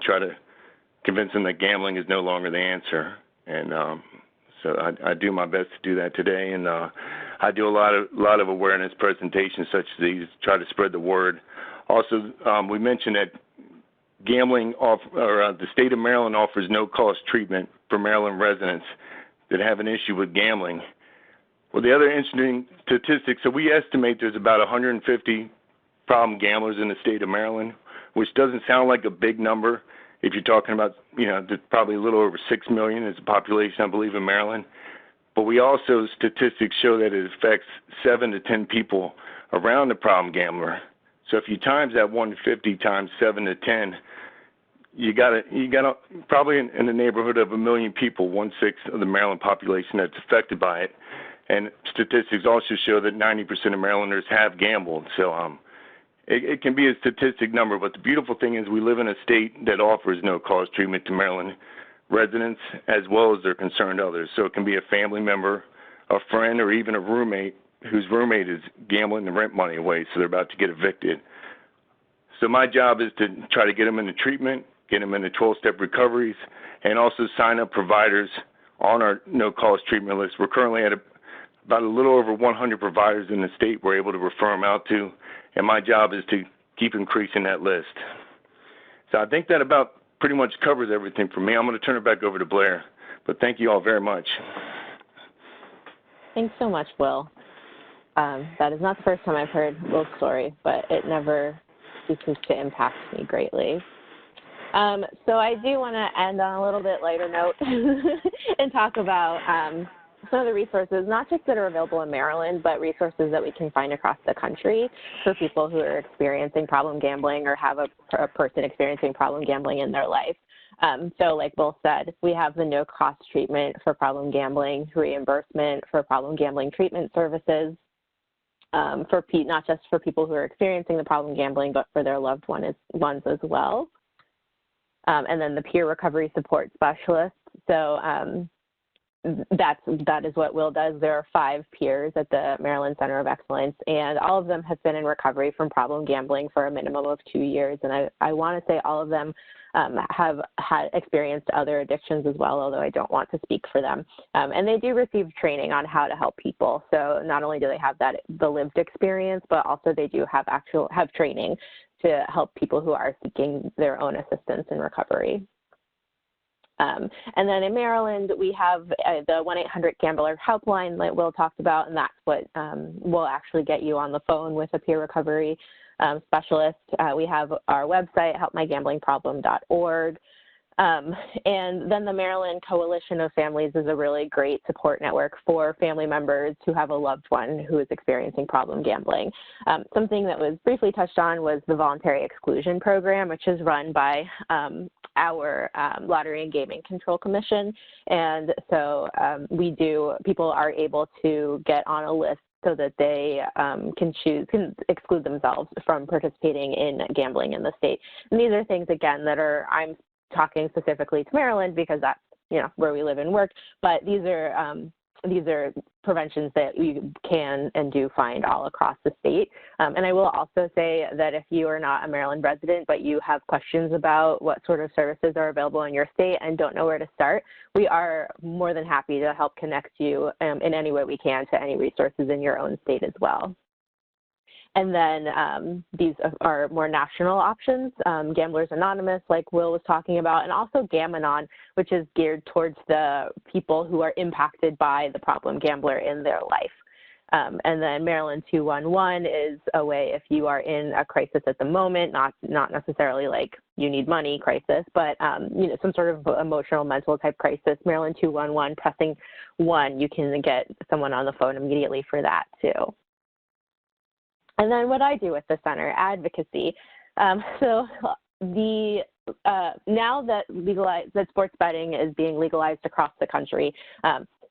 try to convince them that gambling is no longer the answer. And so I do my best to do that today, and I do a lot of awareness presentations such as these, try to spread the word. Also, we mentioned that the state of Maryland offers no-cost treatment for Maryland residents that have an issue with gambling. Well, the other interesting statistics, so we estimate there's about 150 problem gamblers in the state of Maryland, which doesn't sound like a big number. If you're talking about, you know, there's probably a little over 6 million is the population, I believe, in Maryland. But we also, statistics show that it affects 7 to 10 people around the problem gambler. So if you times that 150 times 7 to 10, you got probably in the neighborhood of 1 million people, 1/6 of the Maryland population that's affected by it. And statistics also show that 90% of Marylanders have gambled. So it can be a statistic number, but the beautiful thing is we live in a state that offers no-cost treatment to Maryland residents as well as their concerned others. So it can be a family member, a friend, or even a roommate whose roommate is gambling the rent money away, so they're about to get evicted. So my job is to try to get them into treatment, get them into 12-step recoveries, and also sign up providers on our no-cost treatment list. We're currently at about a little over 100 providers in the state we're able to refer them out to, and my job is to keep increasing that list. So I think that about pretty much covers everything for me. I'm going to turn it back over to Blair, but thank you all very much. Thanks so much, Will. That is not the first time I've heard Will's story, but it never ceases to impact me greatly. So I do want to end on a little bit lighter note and talk about some of the resources, not just that are available in Maryland, but resources that we can find across the country for people who are experiencing problem gambling or have a person experiencing problem gambling in their life. So like Will said, we have the no-cost treatment for problem gambling, reimbursement for problem gambling treatment services, not just for people who are experiencing the problem gambling, but for their loved ones as well. And then the peer recovery support specialist. So that is what Will does. There are 5 peers at the Maryland Center of Excellence, and all of them have been in recovery from problem gambling for a minimum of 2 years. And I want to say all of them have had experienced other addictions as well, although I don't want to speak for them. And they do receive training on how to help people. So not only do they have the lived experience, but also they do have training to help people who are seeking their own assistance in recovery. And then in Maryland, we have the 1-800-GAMBLER helpline that Will talked about, and that's what will actually get you on the phone with a peer recovery specialist. We have our website, helpmygamblingproblem.org. And then the Maryland Coalition of Families is a really great support network for family members who have a loved one who is experiencing problem gambling. Something that was briefly touched on was the voluntary exclusion program, which is run by our Lottery and Gaming Control Commission. And so people are able to get on a list so that they can exclude themselves from participating in gambling in the state. And these are things, again, I'm talking specifically to Maryland because that's where we live and work, but these are preventions that you can and do find all across the state. And I will also say that if you are not a Maryland resident, but you have questions about what sort of services are available in your state and don't know where to start, we are more than happy to help connect you in any way we can to any resources in your own state as well. And then these are more national options, Gamblers Anonymous, like Will was talking about, and also Gam-Anon, which is geared towards the people who are impacted by the problem gambler in their life. And then Maryland 211 is a way if you are in a crisis at the moment, not necessarily like you need money crisis, but some sort of emotional, mental type crisis. Maryland 211, pressing 1, you can get someone on the phone immediately for that too. And then what I do with the center, advocacy. So now that sports betting is being legalized across the country,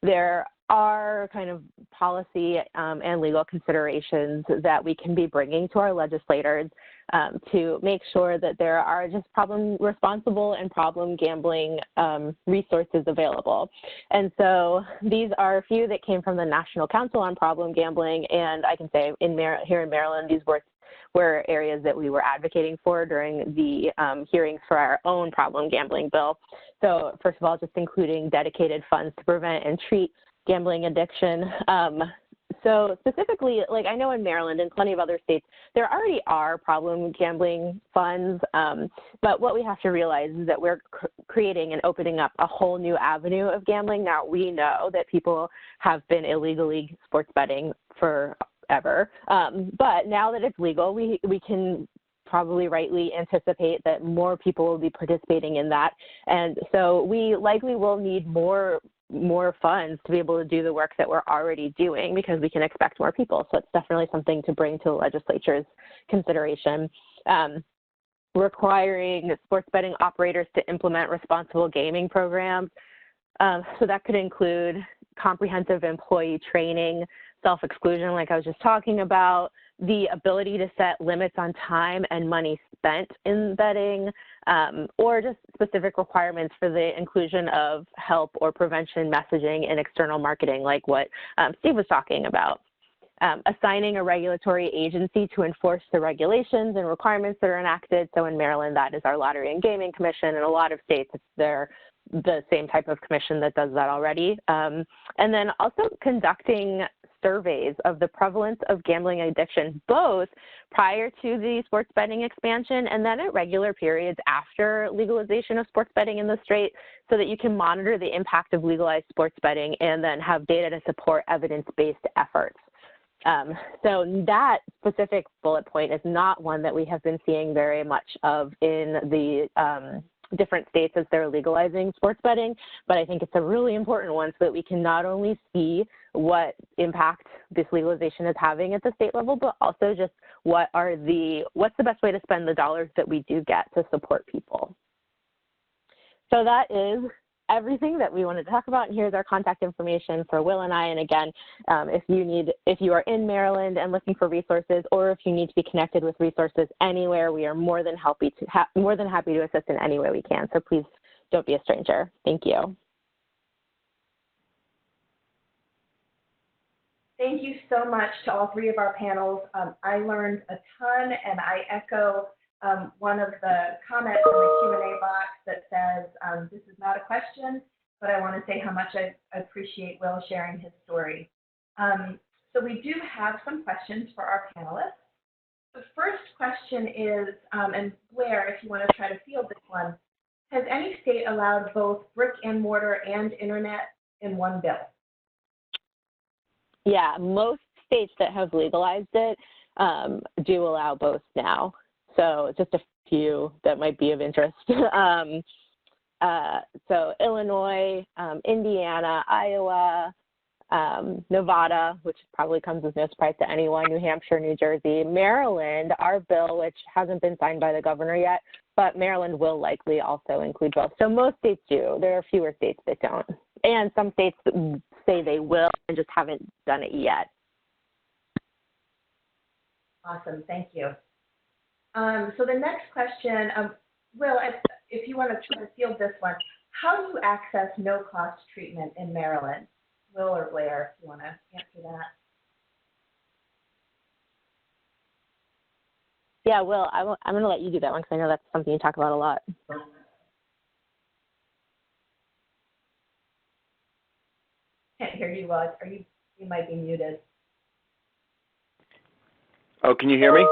there are kind of policy and legal considerations that we can be bringing to our legislators to make sure that there are just responsible and problem gambling resources available. And so these are a few that came from the National Council on Problem Gambling, and I can say here in Maryland, these were areas that we were advocating for during the hearings for our own problem gambling bill. So first of all, just including dedicated funds to prevent and treat gambling addiction. So specifically, like I know in Maryland and plenty of other states, there already are problem gambling funds, but what we have to realize is that we're creating and opening up a whole new avenue of gambling. Now, we know that people have been illegally sports betting forever, but now that it's legal, we can probably rightly anticipate that more people will be participating in that. And so we likely will need more funds to be able to do the work that we're already doing because we can expect more people. So it's definitely something to bring to the legislature's consideration. Requiring sports betting operators to implement responsible gaming programs. So that could include comprehensive employee training, self-exclusion like I was just talking about, the ability to set limits on time and money spent in betting, or just specific requirements for the inclusion of help or prevention messaging in external marketing like what Steve was talking about. Assigning a regulatory agency to enforce the regulations and requirements that are enacted. So in Maryland, that is our Lottery and Gaming Commission. In a lot of states, they're the same type of commission that does that already. And then also conducting surveys of the prevalence of gambling addiction, both prior to the sports betting expansion and then at regular periods after legalization of sports betting in the state, so that you can monitor the impact of legalized sports betting and then have data to support evidence-based efforts. So that specific bullet point is not one that we have been seeing very much of in the different states as they're legalizing sports betting, but I think it's a really important one so that we can not only see what impact this legalization is having at the state level, but also just what's the best way to spend the dollars that we do get to support people. So that is everything that we wanted to talk about, and here's our contact information for Will and I. And again, if you are in Maryland and looking for resources, or if you need to be connected with resources anywhere, we are more than happy to assist in any way we can. So please don't be a stranger. Thank you. Thank you so much to all three of our panels. I learned a ton, and I echo one of the comments in the Q&A box that says, this is not a question, but I want to say how much I appreciate Will sharing his story. So we do have some questions for our panelists. The first question is, and Blair, if you want to try to field this one, has any state allowed both brick and mortar and internet in one bill? Yeah, most states that have legalized it do allow both now. So just a few that might be of interest. So Illinois, Indiana, Iowa, Nevada, which probably comes as no surprise to anyone, New Hampshire, New Jersey, Maryland, our bill, which hasn't been signed by the governor yet, but Maryland will likely also include both. So most states do. There are fewer states that don't. And some states say they will and just haven't done it yet. Awesome, thank you. So the next question, Will, if you want to try to field this one, how do you access no-cost treatment in Maryland? Will or Blair, if you want to answer that. Yeah, Will, I'm going to let you do that one because I know that's something you talk about a lot. Can't hear you, Will. You might be muted. Oh, can you hear me?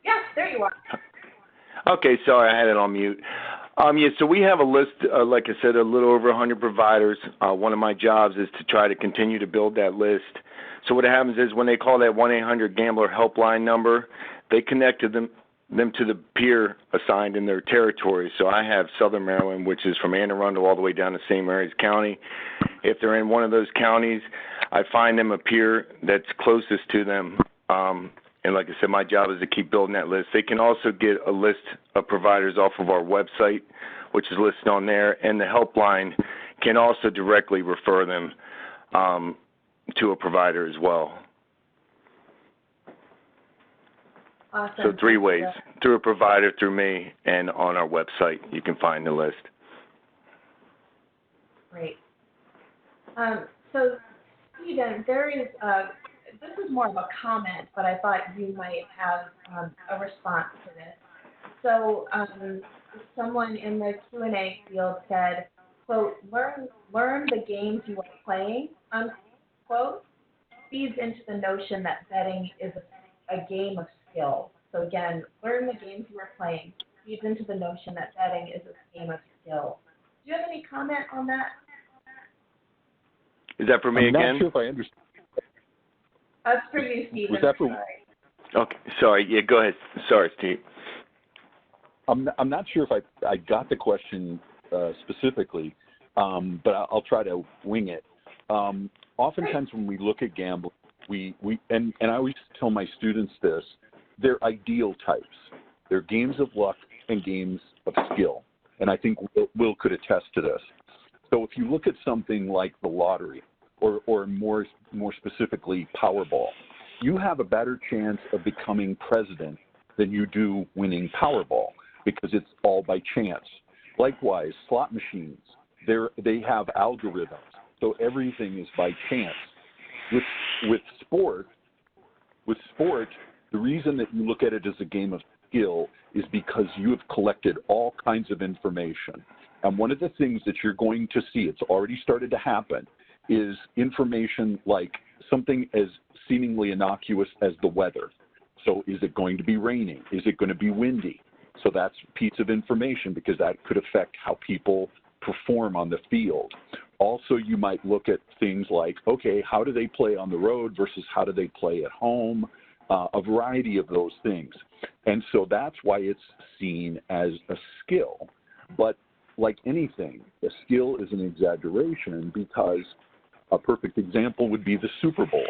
Yes, there you are. Okay, sorry, I had it on mute. Yeah, so we have a list, like I said, a little over 100 providers. One of my jobs is to try to continue to build that list. So what happens is when they call that 1-800-GAMBLER helpline number, they connect to them to the peer assigned in their territory. So I have Southern Maryland, which is from Anne Arundel all the way down to St. Mary's County. If they're in one of those counties, I find them a peer that's closest to them. And like I said, my job is to keep building that list. They can also get a list of providers off of our website, which is listed on there, and the helpline can also directly refer them to a provider as well. Awesome. So 3 ways, through a provider, through me, and on our website, you can find the list. Great. So, Stephen, there is this is more of a comment, but I thought you might have a response to this. So someone in the Q&A field said, quote, learn the games you are playing, unquote, feeds into the notion that betting is a game of skill. So again, learn the games you are playing feeds into the notion that betting is a game of skill. Do you have any comment on that? Is that for me again? I'm not sure if I understand. That's for you, Stephen. Was that for? Okay, sorry. Yeah, go ahead. Sorry, Steve. I'm not sure if I got the question specifically, but I'll try to wing it. Oftentimes when we look at gambling, and I always tell my students this, they're ideal types. They're games of luck and games of skill. And I think Will could attest to this. So if you look at something like the lottery, or more specifically Powerball, you have a better chance of becoming president than you do winning Powerball because it's all by chance. Likewise, slot machines, they have algorithms, so everything is by chance. With sport, the reason that you look at it as a game of skill is because you have collected all kinds of information. And one of the things that you're going to see, it's already started to happen, is information like something as seemingly innocuous as the weather. So is it going to be raining? Is it going to be windy? So that's a piece of information because that could affect how people perform on the field. Also, you might look at things like, okay, how do they play on the road versus how do they play at home? A variety of those things. And so that's why it's seen as a skill. But like anything, a skill is an exaggeration because a perfect example would be the Super Bowl.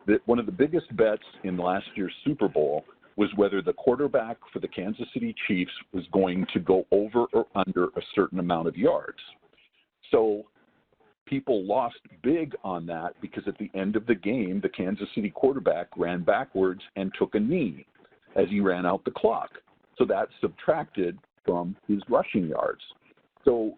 That one of the biggest bets in last year's Super Bowl was whether the quarterback for the Kansas City Chiefs was going to go over or under a certain amount of yards. So people lost big on that because at the end of the game, the Kansas City quarterback ran backwards and took a knee as he ran out the clock. So that subtracted from his rushing yards. So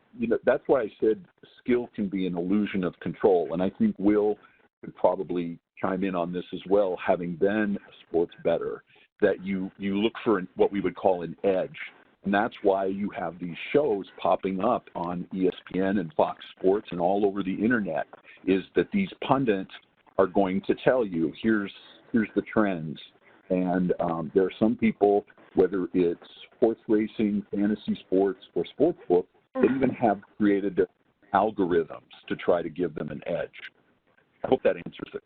that's why I said skill can be an illusion of control. And I think Will could probably chime in on this as well, having been a sports bettor, that you look for what we would call an edge. And that's why you have these shows popping up on ESPN and Fox Sports and all over the internet, is that these pundits are going to tell you, here's the trends. And there are some people, whether it's horse racing, fantasy sports, or sports book, that even have created algorithms to try to give them an edge. I hope that answers it.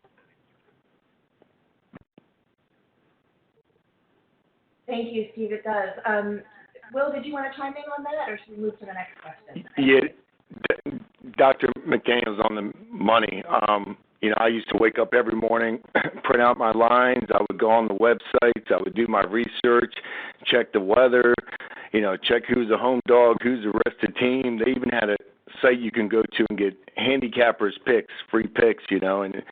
Thank you, Steve. It does. Will, did you want to chime in on that, or should we move to the next question? Yeah, Dr. McDaniel's on the money. I used to wake up every morning, print out my lines. I would go on the websites. I would do my research, check the weather, check who's a home dog, who's the rested team. They even had a site you can go to and get handicappers picks, free picks, and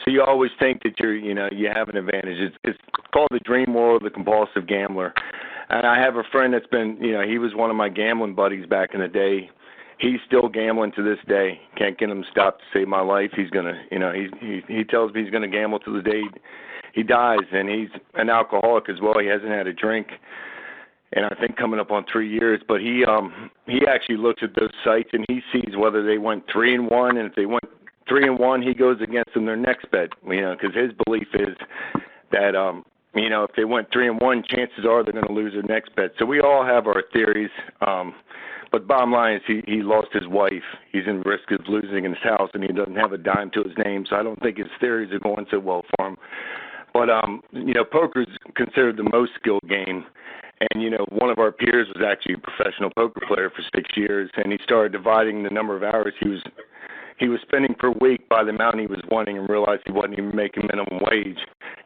so you always think that you have an advantage. It's called the dream world of the compulsive gambler. And I have a friend that's been, he was one of my gambling buddies back in the day. He's still gambling to this day. Can't get him to stop to save my life. He's gonna, he tells me he's gonna gamble to the day he dies, and he's an alcoholic as well. He hasn't had a drink, and I think coming up on 3 years. But he actually looks at those sites and he sees whether they went 3-1, and if they went 3-1, he goes against them their next bet. Because his belief is that if they went 3-1, chances are they're going to lose their next bet. So we all have our theories. But bottom line is he lost his wife. He's in risk of losing his house, and he doesn't have a dime to his name. So I don't think his theories are going so well for him. But, poker is considered the most skilled game. And, one of our peers was actually a professional poker player for 6 years, and he started dividing the number of hours he was spending per week by the amount he was winning, and realized he wasn't even making minimum wage,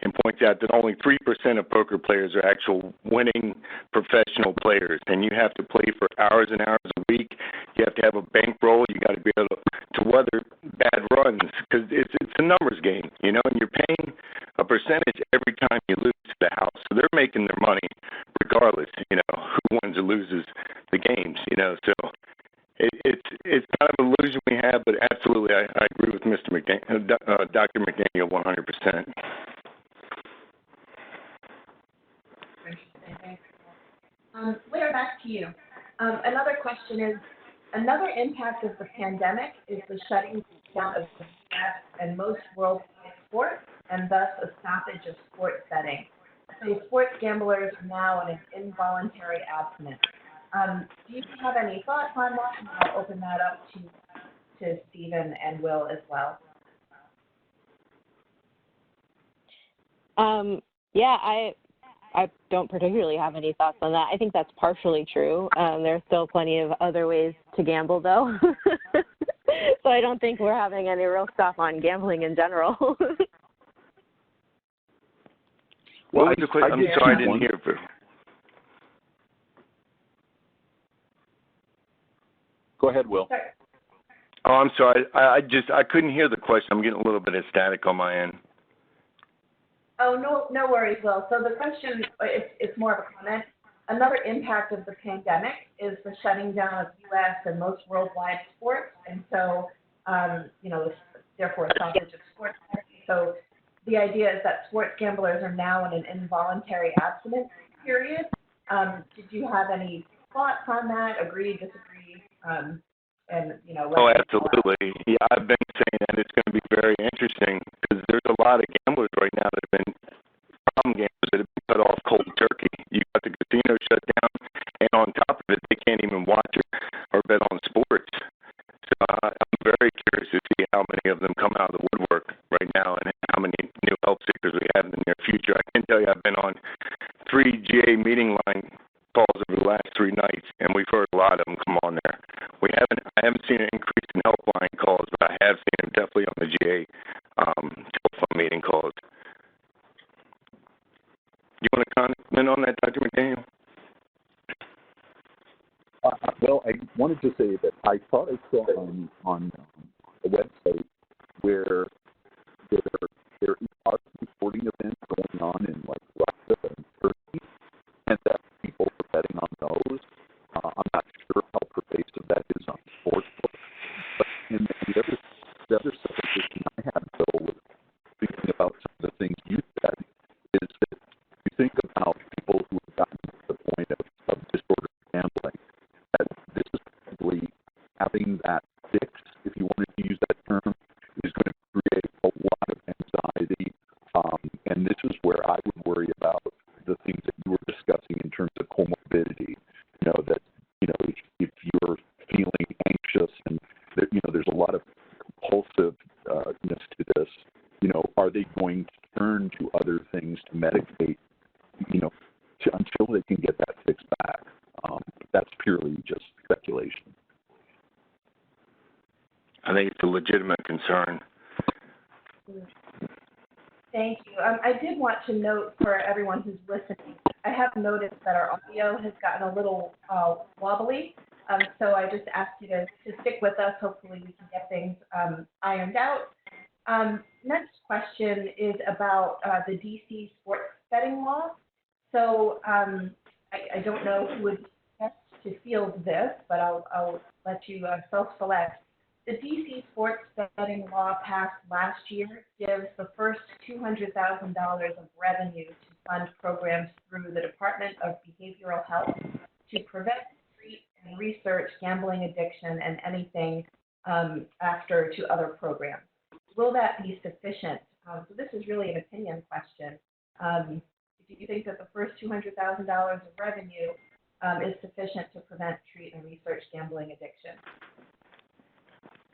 and points out that only 3% of poker players are actual winning professional players. And you have to play for hours and hours a week. You have to have a bankroll. You got to be able to weather bad runs, because it's a numbers game, and you're paying a percentage every time you lose to the house. So they're making their money regardless, who wins or loses the games, so it's kind of an illusion we have, but absolutely I agree with Dr. McDaniel 100%. Blair, back to you. Another question is, another impact of the pandemic is the shutting down of the US and most worldwide sports, and thus a stoppage of sports betting. So sports gamblers are now in an involuntary abstinence. Do you have any thoughts on that? And I'll open that up to Stephen and Will as well. I don't particularly have any thoughts on that. I think that's partially true. There's still plenty of other ways to gamble, though. So I don't think we're having any real stop on gambling in general. Well, I'm sorry, I didn't hear. Go ahead, Will. Sorry. Oh, I'm sorry. I couldn't hear the question. I'm getting a little bit of static on my end. Oh, no worries, Will. So the question, it's more of a comment. Another impact of the pandemic is the shutting down of U.S. and most worldwide sports, and so, therefore a stoppage of sports. So the idea is that sports gamblers are now in an involuntary abstinence period. Did you have any thoughts on that? Agree, disagree? and Oh, absolutely. Yeah, I've been saying that it's going to be very interesting because there's a lot of gamblers right now that have been problem gamblers that have been cut off cold turkey. You got the casino shut down, and on top of it, they can't even watch or bet on sports. So I'm very curious to see how many of them come out of the woodwork right now and how many new help seekers we have in the near future. I can tell you I've been on 3 GA meeting line calls over the last 3 nights, and we've heard a lot of them come on there. I haven't seen an increase in helpline calls, but I have seen them definitely on the GA telephone meeting calls. You want to comment on that, Dr. McDaniel? Well, I wanted to say that I thought I saw on a website where there are some sporting events going on in like Russia and Turkey, and that people are betting on those. I'm not sure how pervasive that is on sports books, but the other supposition I had, though, with thinking about some of the things you said, is that you think about people who have gotten to the point of disordered gambling, that this is probably having that fix, if you wanted to use that term, is going to create a lot of anxiety. And this is where I would worry about the things that you were discussing in terms of comorbidity. That if you're feeling anxious and that, there's a lot of compulsiveness to this, are they going to turn to other things to medicate, until they can get that fix back? That's purely just speculation. I think it's a legitimate concern. Thank you. I did want to note for everyone who's listening, I have noticed that our audio has gotten a little wobbly, so I just ask you to stick with us. Hopefully we can get things ironed out. Next question is about the DC sports betting law. So I don't know who would best to field this, but I'll let you self-select. The DC sports betting law passed last year gives the first $200,000 of revenue to fund programs through the Department of Behavioral Health to prevent, treat, and research gambling addiction and anything after to other programs. Will that be sufficient? So this is really an opinion question. Do you think that the first $200,000 of revenue is sufficient to prevent, treat, and research gambling addiction?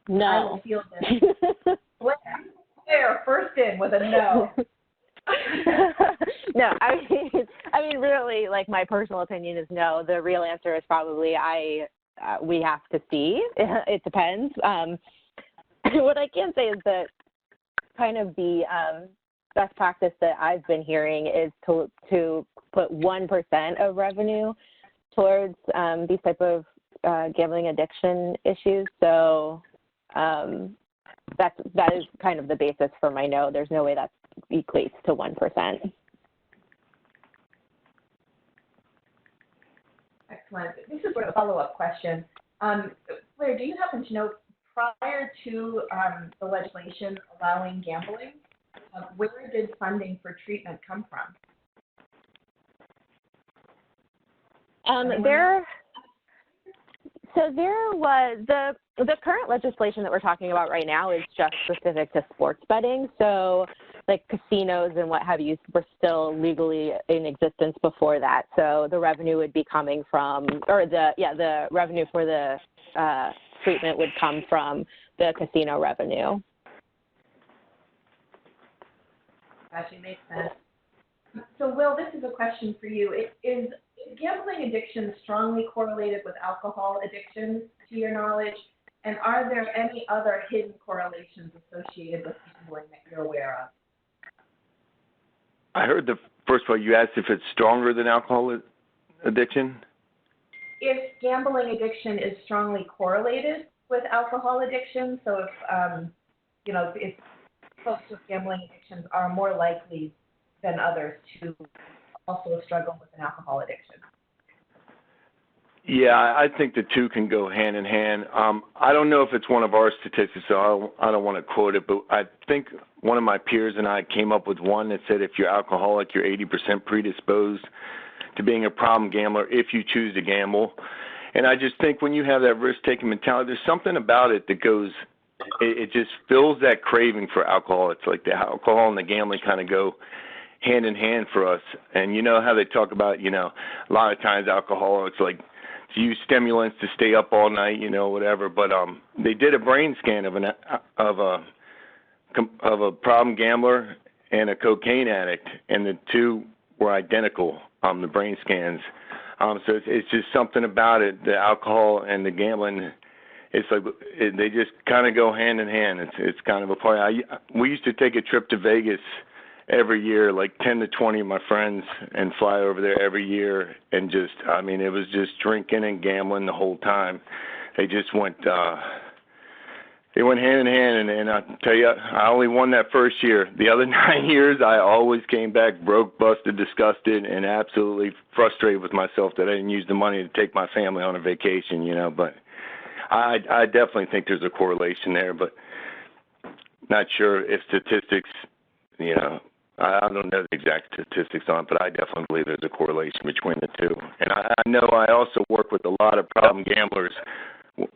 No. I will field this. Blair, first in with a no. No, I mean, really, like, my personal opinion is no. The real answer is probably we have to see. It depends. What I can say is that kind of the best practice that I've been hearing is to put 1% of revenue towards these type of gambling addiction issues. So that is kind of the basis for my no. There's no way that equates to 1%. Excellent. This is a follow-up question. Blair, do you happen to know, prior to the legislation allowing gambling, where did funding for treatment come from? There was the current legislation that we're talking about right now is just specific to sports betting. So like casinos and what have you were still legally in existence before that. So the revenue would be coming from, or the revenue for the treatment would come from the casino revenue. Gotcha, makes sense. So Will, this is a question for you. Is gambling addiction strongly correlated with alcohol addiction, to your knowledge? And are there any other hidden correlations associated with gambling that you're aware of? I heard first of all, you asked if it's stronger than alcohol addiction? If gambling addiction is strongly correlated with alcohol addiction, so if folks with gambling addictions are more likely than others to also struggle with an alcohol addiction. Yeah, I think the two can go hand in hand. I don't know if it's one of our statistics, so I don't want to quote it, but I think one of my peers and I came up with one that said if you're alcoholic, you're 80% predisposed to being a problem gambler if you choose to gamble. And I just think when you have that risk-taking mentality, there's something about it that goes, it just fills that craving for alcohol. It's like the alcohol and the gambling kind of go hand in hand for us. And you know how they talk about, you know, a lot of times alcohol, it's like to use stimulants to stay up all night, you know, whatever. But they did a brain scan of a problem gambler and a cocaine addict, and the two were identical, the brain scans. So it's just something about it, the alcohol and the gambling. It's like they just kind of go hand in hand. It's kind of a part. We used to take a trip to Vegas every year, like 10 to 20 of my friends, and fly over there every year, and just, I mean, it was just drinking and gambling the whole time. They just went, they went hand in hand, and I'll tell you, I only won that first year. The other 9 years, I always came back broke, busted, disgusted, and absolutely frustrated with myself that I didn't use the money to take my family on a vacation, you know. But I definitely think there's a correlation there, but not sure if statistics, you know, I don't know the exact statistics on it, but I definitely believe there's a correlation between the two. And I know I also work with a lot of problem gamblers.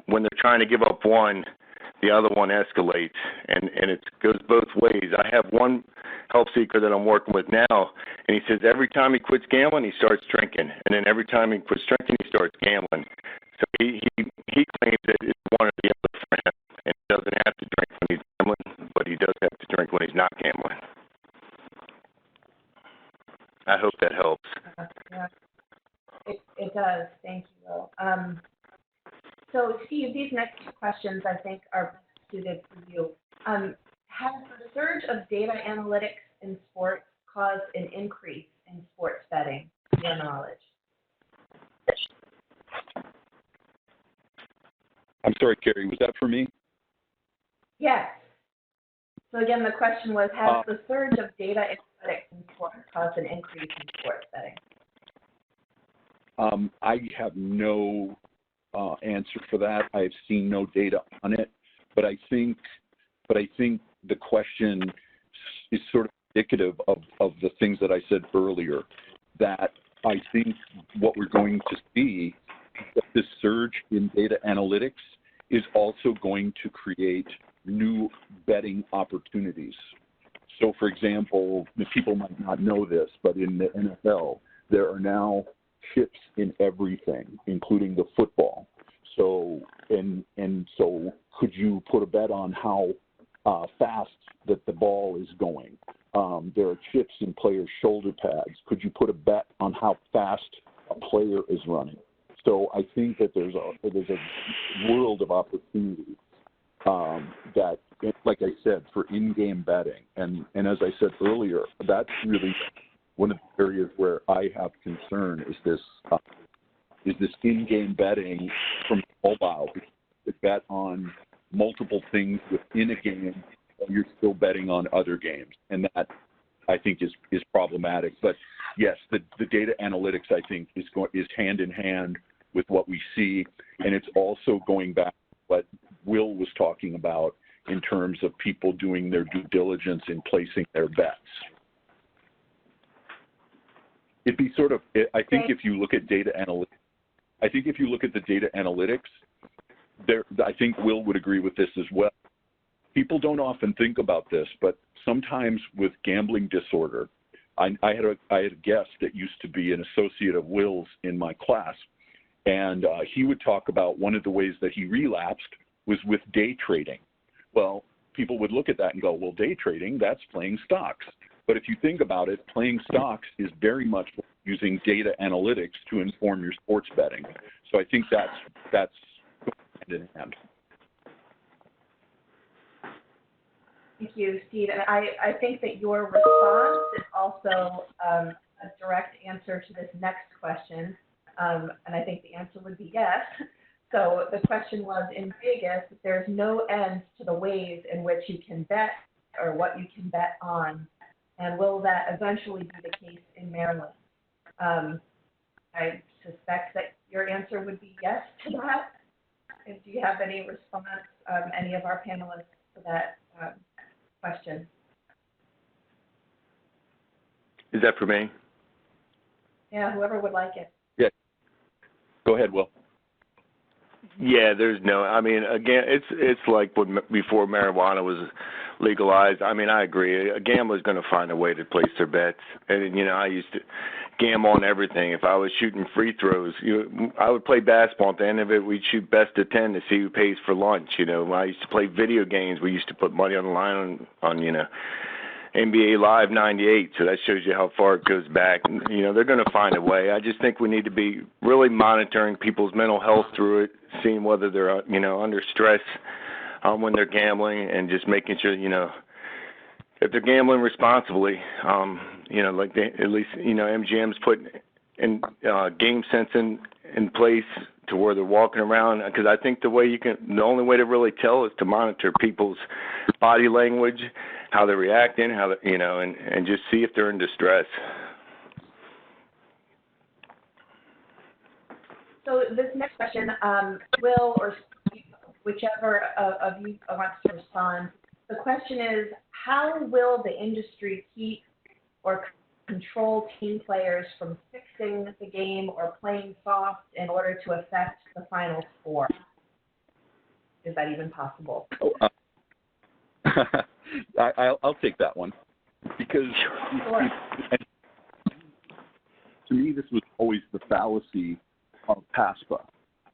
When they're trying to give up one, the other one escalates, and it goes both ways. I have one help seeker that I'm working with now, and he says every time he quits gambling, he starts drinking, and then every time he quits drinking, he starts gambling. So he claims that it's one or the other for him, and he doesn't have to drink when he's gambling, but he does have to drink when he's not gambling. I hope that helps. Yeah, it does. Thank you, Will. So, Steve, these next two questions, I think, are suited for you. Has the surge of data analytics in sports caused an increase in sports betting, to your knowledge? I'm sorry, Carrie, was that for me? Yes. So again, the question was, has the surge of data analytics in sports caused an increase in sports betting? I have no answer for that. I've seen no data on it, but I think the question is sort of indicative of the things that I said earlier, that I think what we're going to see is that this surge in data analytics is also going to create new betting opportunities. So, for example, people might not know this, but in the NFL, there are now chips in everything, including the football. So, so could you put a bet on how fast that the ball is going? There are chips in players' shoulder pads. Could you put a bet on how fast a player is running? So I think that there's a world of opportunities that, like I said, for in-game betting. And as I said earlier, that's really one of the areas where I have concern is this in-game betting from mobile. You bet on multiple things within a game while you're still betting on other games. And that, I think, is problematic. But yes, the data analytics, I think, is hand in hand with what we see. And it's also going back to what Will was talking about in terms of people doing their due diligence in placing their bets. It'd be sort of, I think if you look at data analytics, I think if you look at the data analytics, I think Will would agree with this as well. People don't often think about this, but sometimes with gambling disorder, I had a guest that used to be an associate of Will's in my class, and he would talk about one of the ways that he relapsed was with day trading. Well, people would look at that and go, well, day trading, that's playing stocks. But if you think about it, playing stocks is very much using data analytics to inform your sports betting. So I think that's hand in hand. Thank you, Steve. And I think that your response is also a direct answer to this next question. And I think the answer would be yes. So the question was, in Vegas, there's no end to the ways in which you can bet or what you can bet on. And will that eventually be the case in Maryland? I suspect that your answer would be yes to that. And do you have any response, any of our panelists, to that question? Is that for me? Yeah, whoever would like it. Yeah. Go ahead, Will. Yeah, there's no. I mean, again, it's like when before marijuana was legalized. I mean, I agree. A gambler's going to find a way to place their bets, and I used to gamble on everything. If I was shooting free throws, I would play basketball. At the end of it, we'd shoot best of 10 to see who pays for lunch. When I used to play video games, we used to put money on the line on NBA Live 98, so that shows you how far it goes back. They're going to find a way. I just think we need to be really monitoring people's mental health through it, seeing whether they're, under stress when they're gambling, and just making sure, if they're gambling responsibly, like at least, MGM's put in game sense in place to where they're walking around, because I think the only way to really tell is to monitor people's body language, how they're reacting, and just see if they're in distress. So this next question, Will or Steve, whichever of you wants to respond. The question is, how will the industry keep or control team players from fixing the game or playing soft in order to affect the final score? Is that even possible? I'll take that one, because to me this was always the fallacy of PASPA.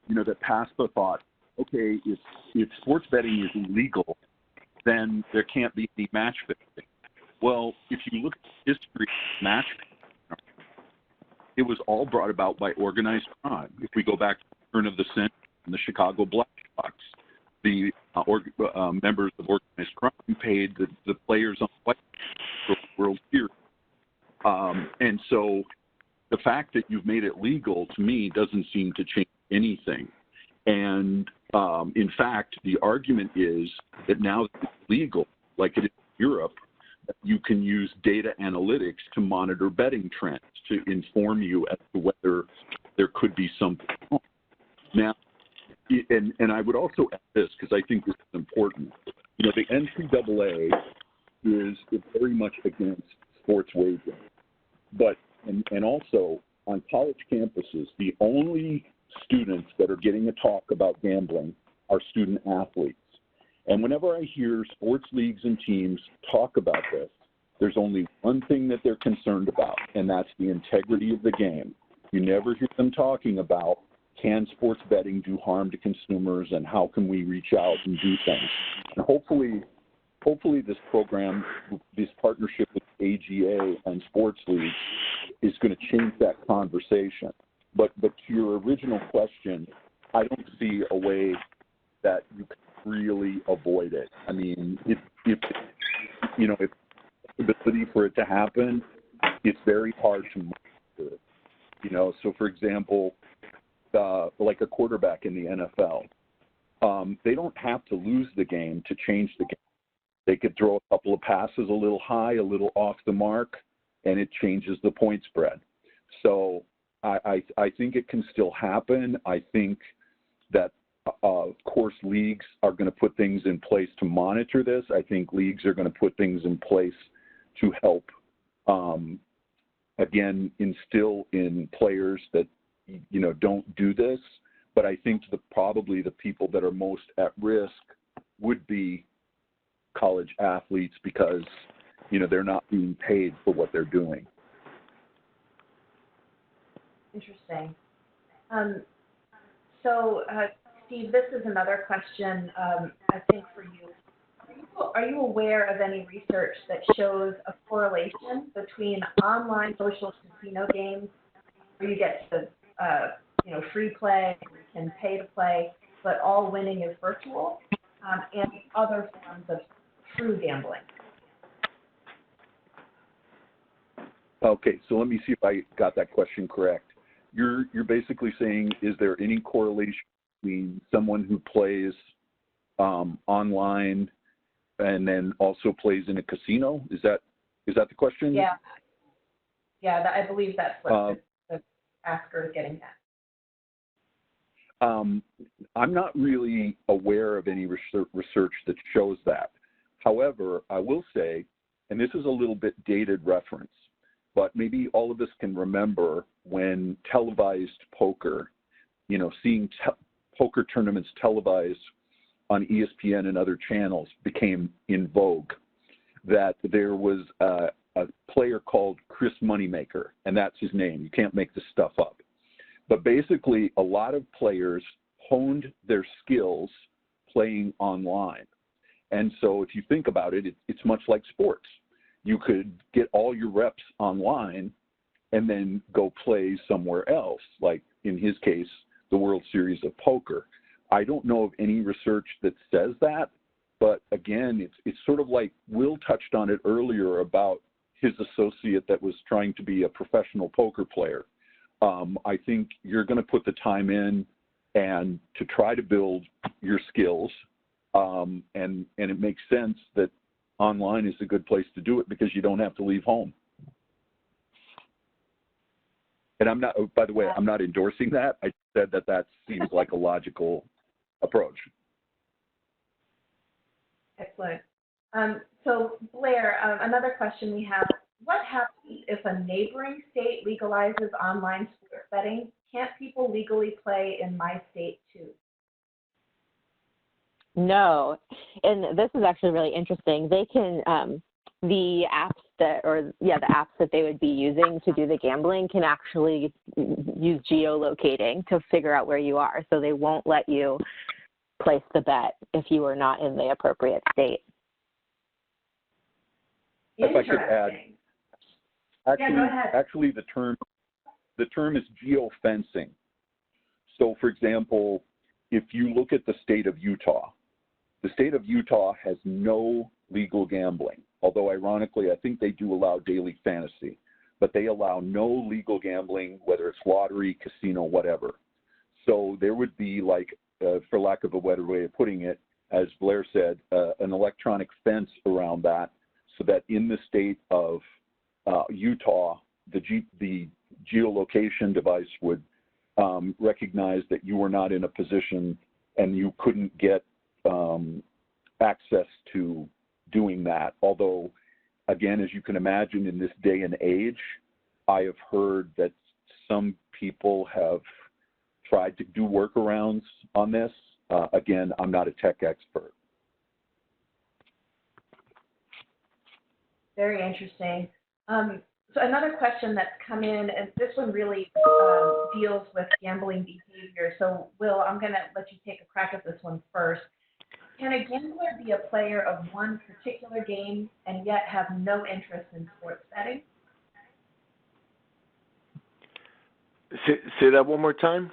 That PASPA thought, okay, if sports betting is illegal, then there can't be any match fixing. Well, if you look at the history of match fixing, it was all brought about by organized crime. If we go back to the turn of the century and the Chicago Blackhawks, the members of organized crime paid the players on the White for World Series. And so the fact that you've made it legal, to me, doesn't seem to change anything. And in fact, the argument is that now that it's legal, like it is in Europe, you can use data analytics to monitor betting trends to inform you as to whether there could be something wrong. Now, and I would also add this, because I think this is important. The NCAA is very much against sports wagering. But, and also on college campuses, the only students that are getting a talk about gambling are student athletes. And whenever I hear sports leagues and teams talk about this, there's only one thing that they're concerned about, and that's the integrity of the game. You never hear them talking about, can sports betting do harm to consumers, and how can we reach out and do things? And hopefully this program, this partnership with AGA and sports leagues is going to change that conversation. But to your original question, I don't see a way that you can really avoid it. I mean, if the ability for it to happen, it's very hard to monitor it. So for example, like a quarterback in the NFL, they don't have to lose the game to change the game. They could throw a couple of passes a little high, a little off the mark, and it changes the point spread. So I think it can still happen. I think that, of course, leagues are going to put things in place to monitor this. I think leagues are going to put things in place to help, again, instill in players that, don't do this. But I think probably the people that are most at risk would be college athletes, because, they're not being paid for what they're doing. Interesting. So, Steve, this is another question, I think, for you. Are you aware of any research that shows a correlation between online social casino games, where you get to, free play, you can pay to play, but all winning is virtual, and other forms of true gambling? Okay, so let me see if I got that question correct. You're basically saying, is there any correlation between someone who plays online and then also plays in a casino? Is that the question? Yeah. Yeah, I believe that's what the asker is getting at. I'm not really aware of any research that shows that. However, I will say, and this is a little bit dated reference, but maybe all of us can remember when televised poker, seeing poker tournaments televised on ESPN and other channels became in vogue, that there was a player called Chris Moneymaker, and that's his name. You can't make this stuff up. But basically, a lot of players honed their skills playing online. And so if you think about it, it's much like sports. You could get all your reps online and then go play somewhere else, like in his case, the World Series of Poker. I don't know of any research that says that, but again, it's sort of like Will touched on it earlier about his associate that was trying to be a professional poker player. I think you're going to put the time in and to try to build your skills, and it makes sense that online is a good place to do it because you don't have to leave home. And I'm not, by the way, I'm not endorsing that. I said that seems like a logical approach. Excellent. So Blair, another question we have, what happens if a neighboring state legalizes online sports betting? Can't people legally play in my state too? No, and this is actually really interesting. They can, the apps that they would be using to do the gambling can actually use geolocating to figure out where you are. So they won't let you place the bet if you are not in the appropriate state. If I could add, go ahead. actually the term is geofencing. So for example, if you look at the state of Utah has no legal gambling, although ironically, I think they do allow daily fantasy, but they allow no legal gambling, whether it's lottery, casino, whatever. So there would be like, for lack of a better way of putting it, as Blair said, an electronic fence around that, so that in the state of Utah, the geolocation device would recognize that you were not in a position and you couldn't get access to doing that. Although, again, as you can imagine, in this day and age, I have heard that some people have tried to do workarounds on this. Again, I'm not a tech expert. Very interesting. So another question that's come in, and this one really deals with gambling behavior. So Will, I'm going to let you take a crack at this one first. Can a gambler be a player of one particular game and yet have no interest in sports betting? Say that one more time.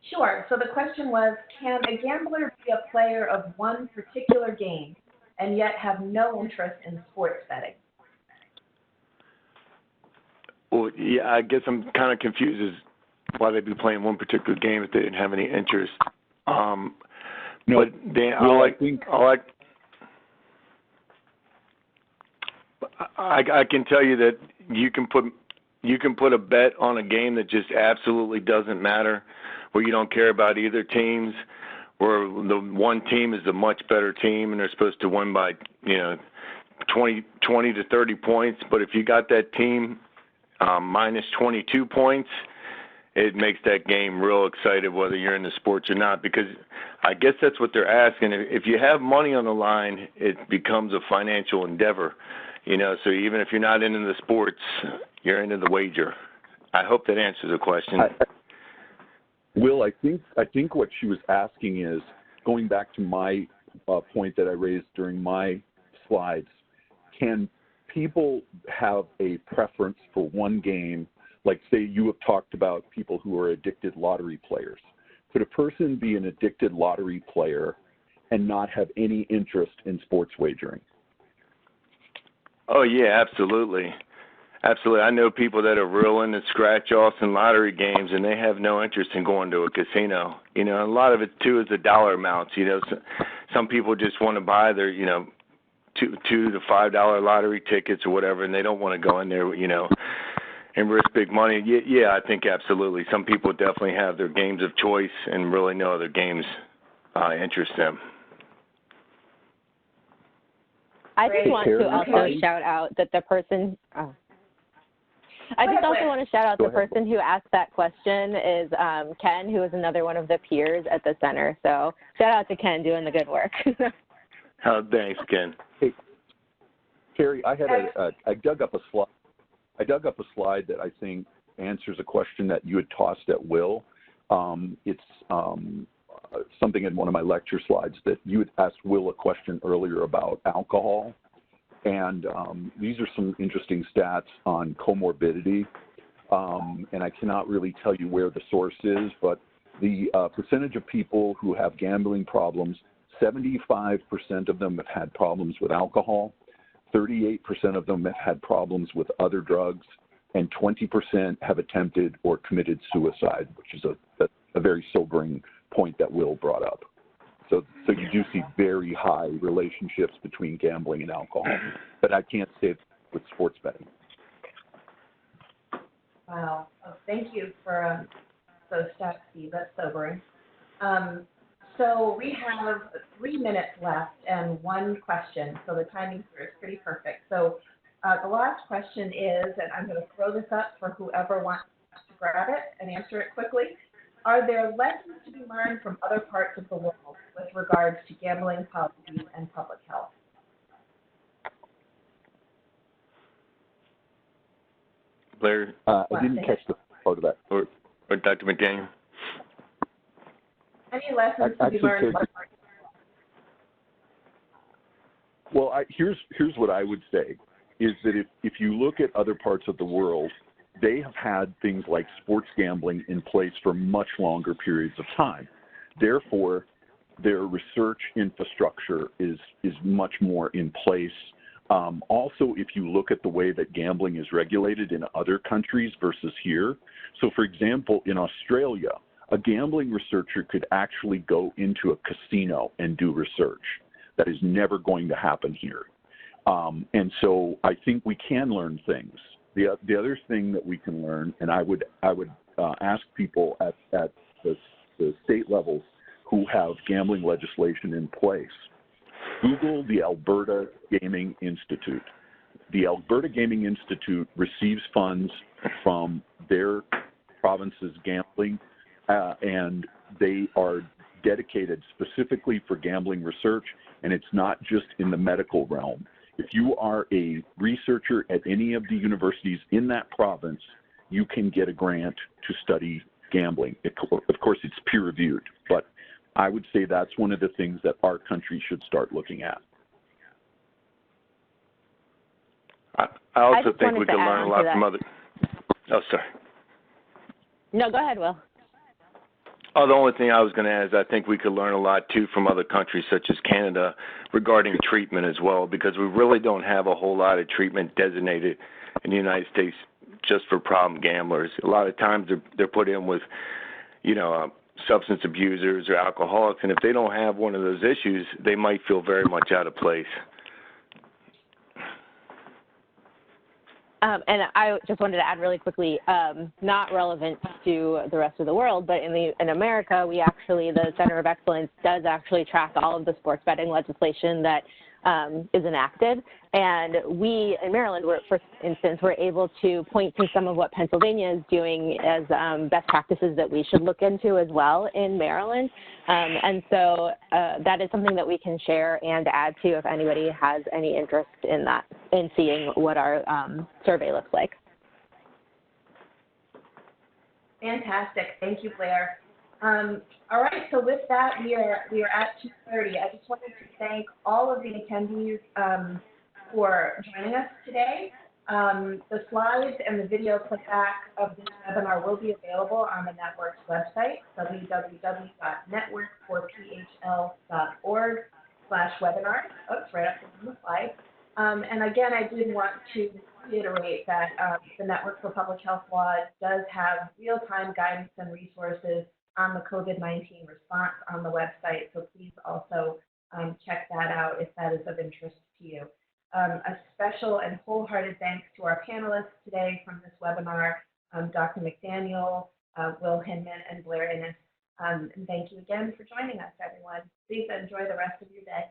Sure. So the question was, can a gambler be a player of one particular game and yet have no interest in sports betting? Well, yeah, I guess I'm kind of confused as why they'd be playing one particular game if they didn't have any interest. No, but Dan, I can tell you that you can put a bet on a game that just absolutely doesn't matter, where you don't care about either teams, where the one team is a much better team and they're supposed to win by 20 to 30 points. But if you got that team minus 22 points, it makes that game real excited whether you're in the sports or not, because I guess that's what they're asking. If you have money on the line, it becomes a financial endeavor, so even if you're not into the sports, you're into the wager. I hope that answers the question. Will, I think what she was asking is, going back to my point that I raised during my slides, can people have a preference for one game? Like, say you have talked about people who are addicted lottery players. Could a person be an addicted lottery player and not have any interest in sports wagering? Oh, yeah, absolutely. Absolutely. I know people that are real into scratch-offs and lottery games, and they have no interest in going to a casino. A lot of it, too, is the dollar amounts. Some people just want to buy their, $2 to $5 lottery tickets or whatever, and they don't want to go in there, and risk big money. Yeah, I think absolutely. Some people definitely have their games of choice and really no other games interest them. I just want to also shout out that the person I just also want to shout out the person who asked that question is Ken, who is another one of the peers at the center. So shout out to Ken doing the good work. Thanks, Ken. Hey, Carrie, I dug up a slide. I dug up a slide that I think answers a question that you had tossed at Will. It's something in one of my lecture slides that you had asked Will a question earlier about alcohol. And these are some interesting stats on comorbidity. And I cannot really tell you where the source is, but the percentage of people who have gambling problems, 75% of them have had problems with alcohol, 38% of them have had problems with other drugs, and 20% have attempted or committed suicide, which is a very sobering point that Will brought up. So you do see very high relationships between gambling and alcohol, but I can't say it with sports betting. Wow. Oh, thank you for those stats, Steve. That's sobering. So we have 3 minutes left and one question. So the timing here is pretty perfect. So the last question is, and I'm going to throw this up for whoever wants to grab it and answer it quickly. Are there lessons to be learned from other parts of the world with regards to gambling policies and public health? Blair? I didn't catch the part of that. Or Dr. McDaniel? Any lessons to be learned from other parts of the world? Well, here's what I would say, is that if you look at other parts of the world, they have had things like sports gambling in place for much longer periods of time. Therefore, their research infrastructure is much more in place. Also, if you look at the way that gambling is regulated in other countries versus here, so for example, in Australia, a gambling researcher could actually go into a casino and do research. That is never going to happen here. And so I think we can learn things. The other thing that we can learn, and I would ask people at the state levels who have gambling legislation in place, Google the Alberta Gaming Institute. The Alberta Gaming Institute receives funds from their province's gambling, and they are dedicated specifically for gambling research, and it's not just in the medical realm. If you are a researcher at any of the universities in that province, you can get a grant to study gambling. Of course, it's peer-reviewed, but I would say that's one of the things that our country should start looking at. I also think we can learn a lot from other. Oh, sorry. No, go ahead, Will. Oh, the only thing I was going to add is I think we could learn a lot, too, from other countries such as Canada regarding treatment as well, because we really don't have a whole lot of treatment designated in the United States just for problem gamblers. A lot of times they're put in with, substance abusers or alcoholics, and if they don't have one of those issues, they might feel very much out of place. And I just wanted to add really quickly, not relevant to the rest of the world, but in America, the Center of Excellence does actually track all of the sports betting legislation that is enacted. And we in Maryland, for instance, we're able to point to some of what Pennsylvania is doing as best practices that we should look into as well in Maryland. And so that is something that we can share and add to if anybody has any interest in that, in seeing what our survey looks like. Fantastic. Thank you, Blair. All right, so with that, we are at 2:30. I just wanted to thank all of the attendees for joining us today. The slides and the video playback of this webinar will be available on the network's website, www.network4phl.org/webinar. Oh, it's right up on the slide. And again, I did want to reiterate that the Network for Public Health Law does have real-time guidance and resources on the COVID-19 response on the website, so please also check that out if that is of interest to you. A special and wholehearted thanks to our panelists today from this webinar, Dr. McDaniel, Will Hinman, and Blair Innes. And thank you again for joining us, everyone. Please enjoy the rest of your day.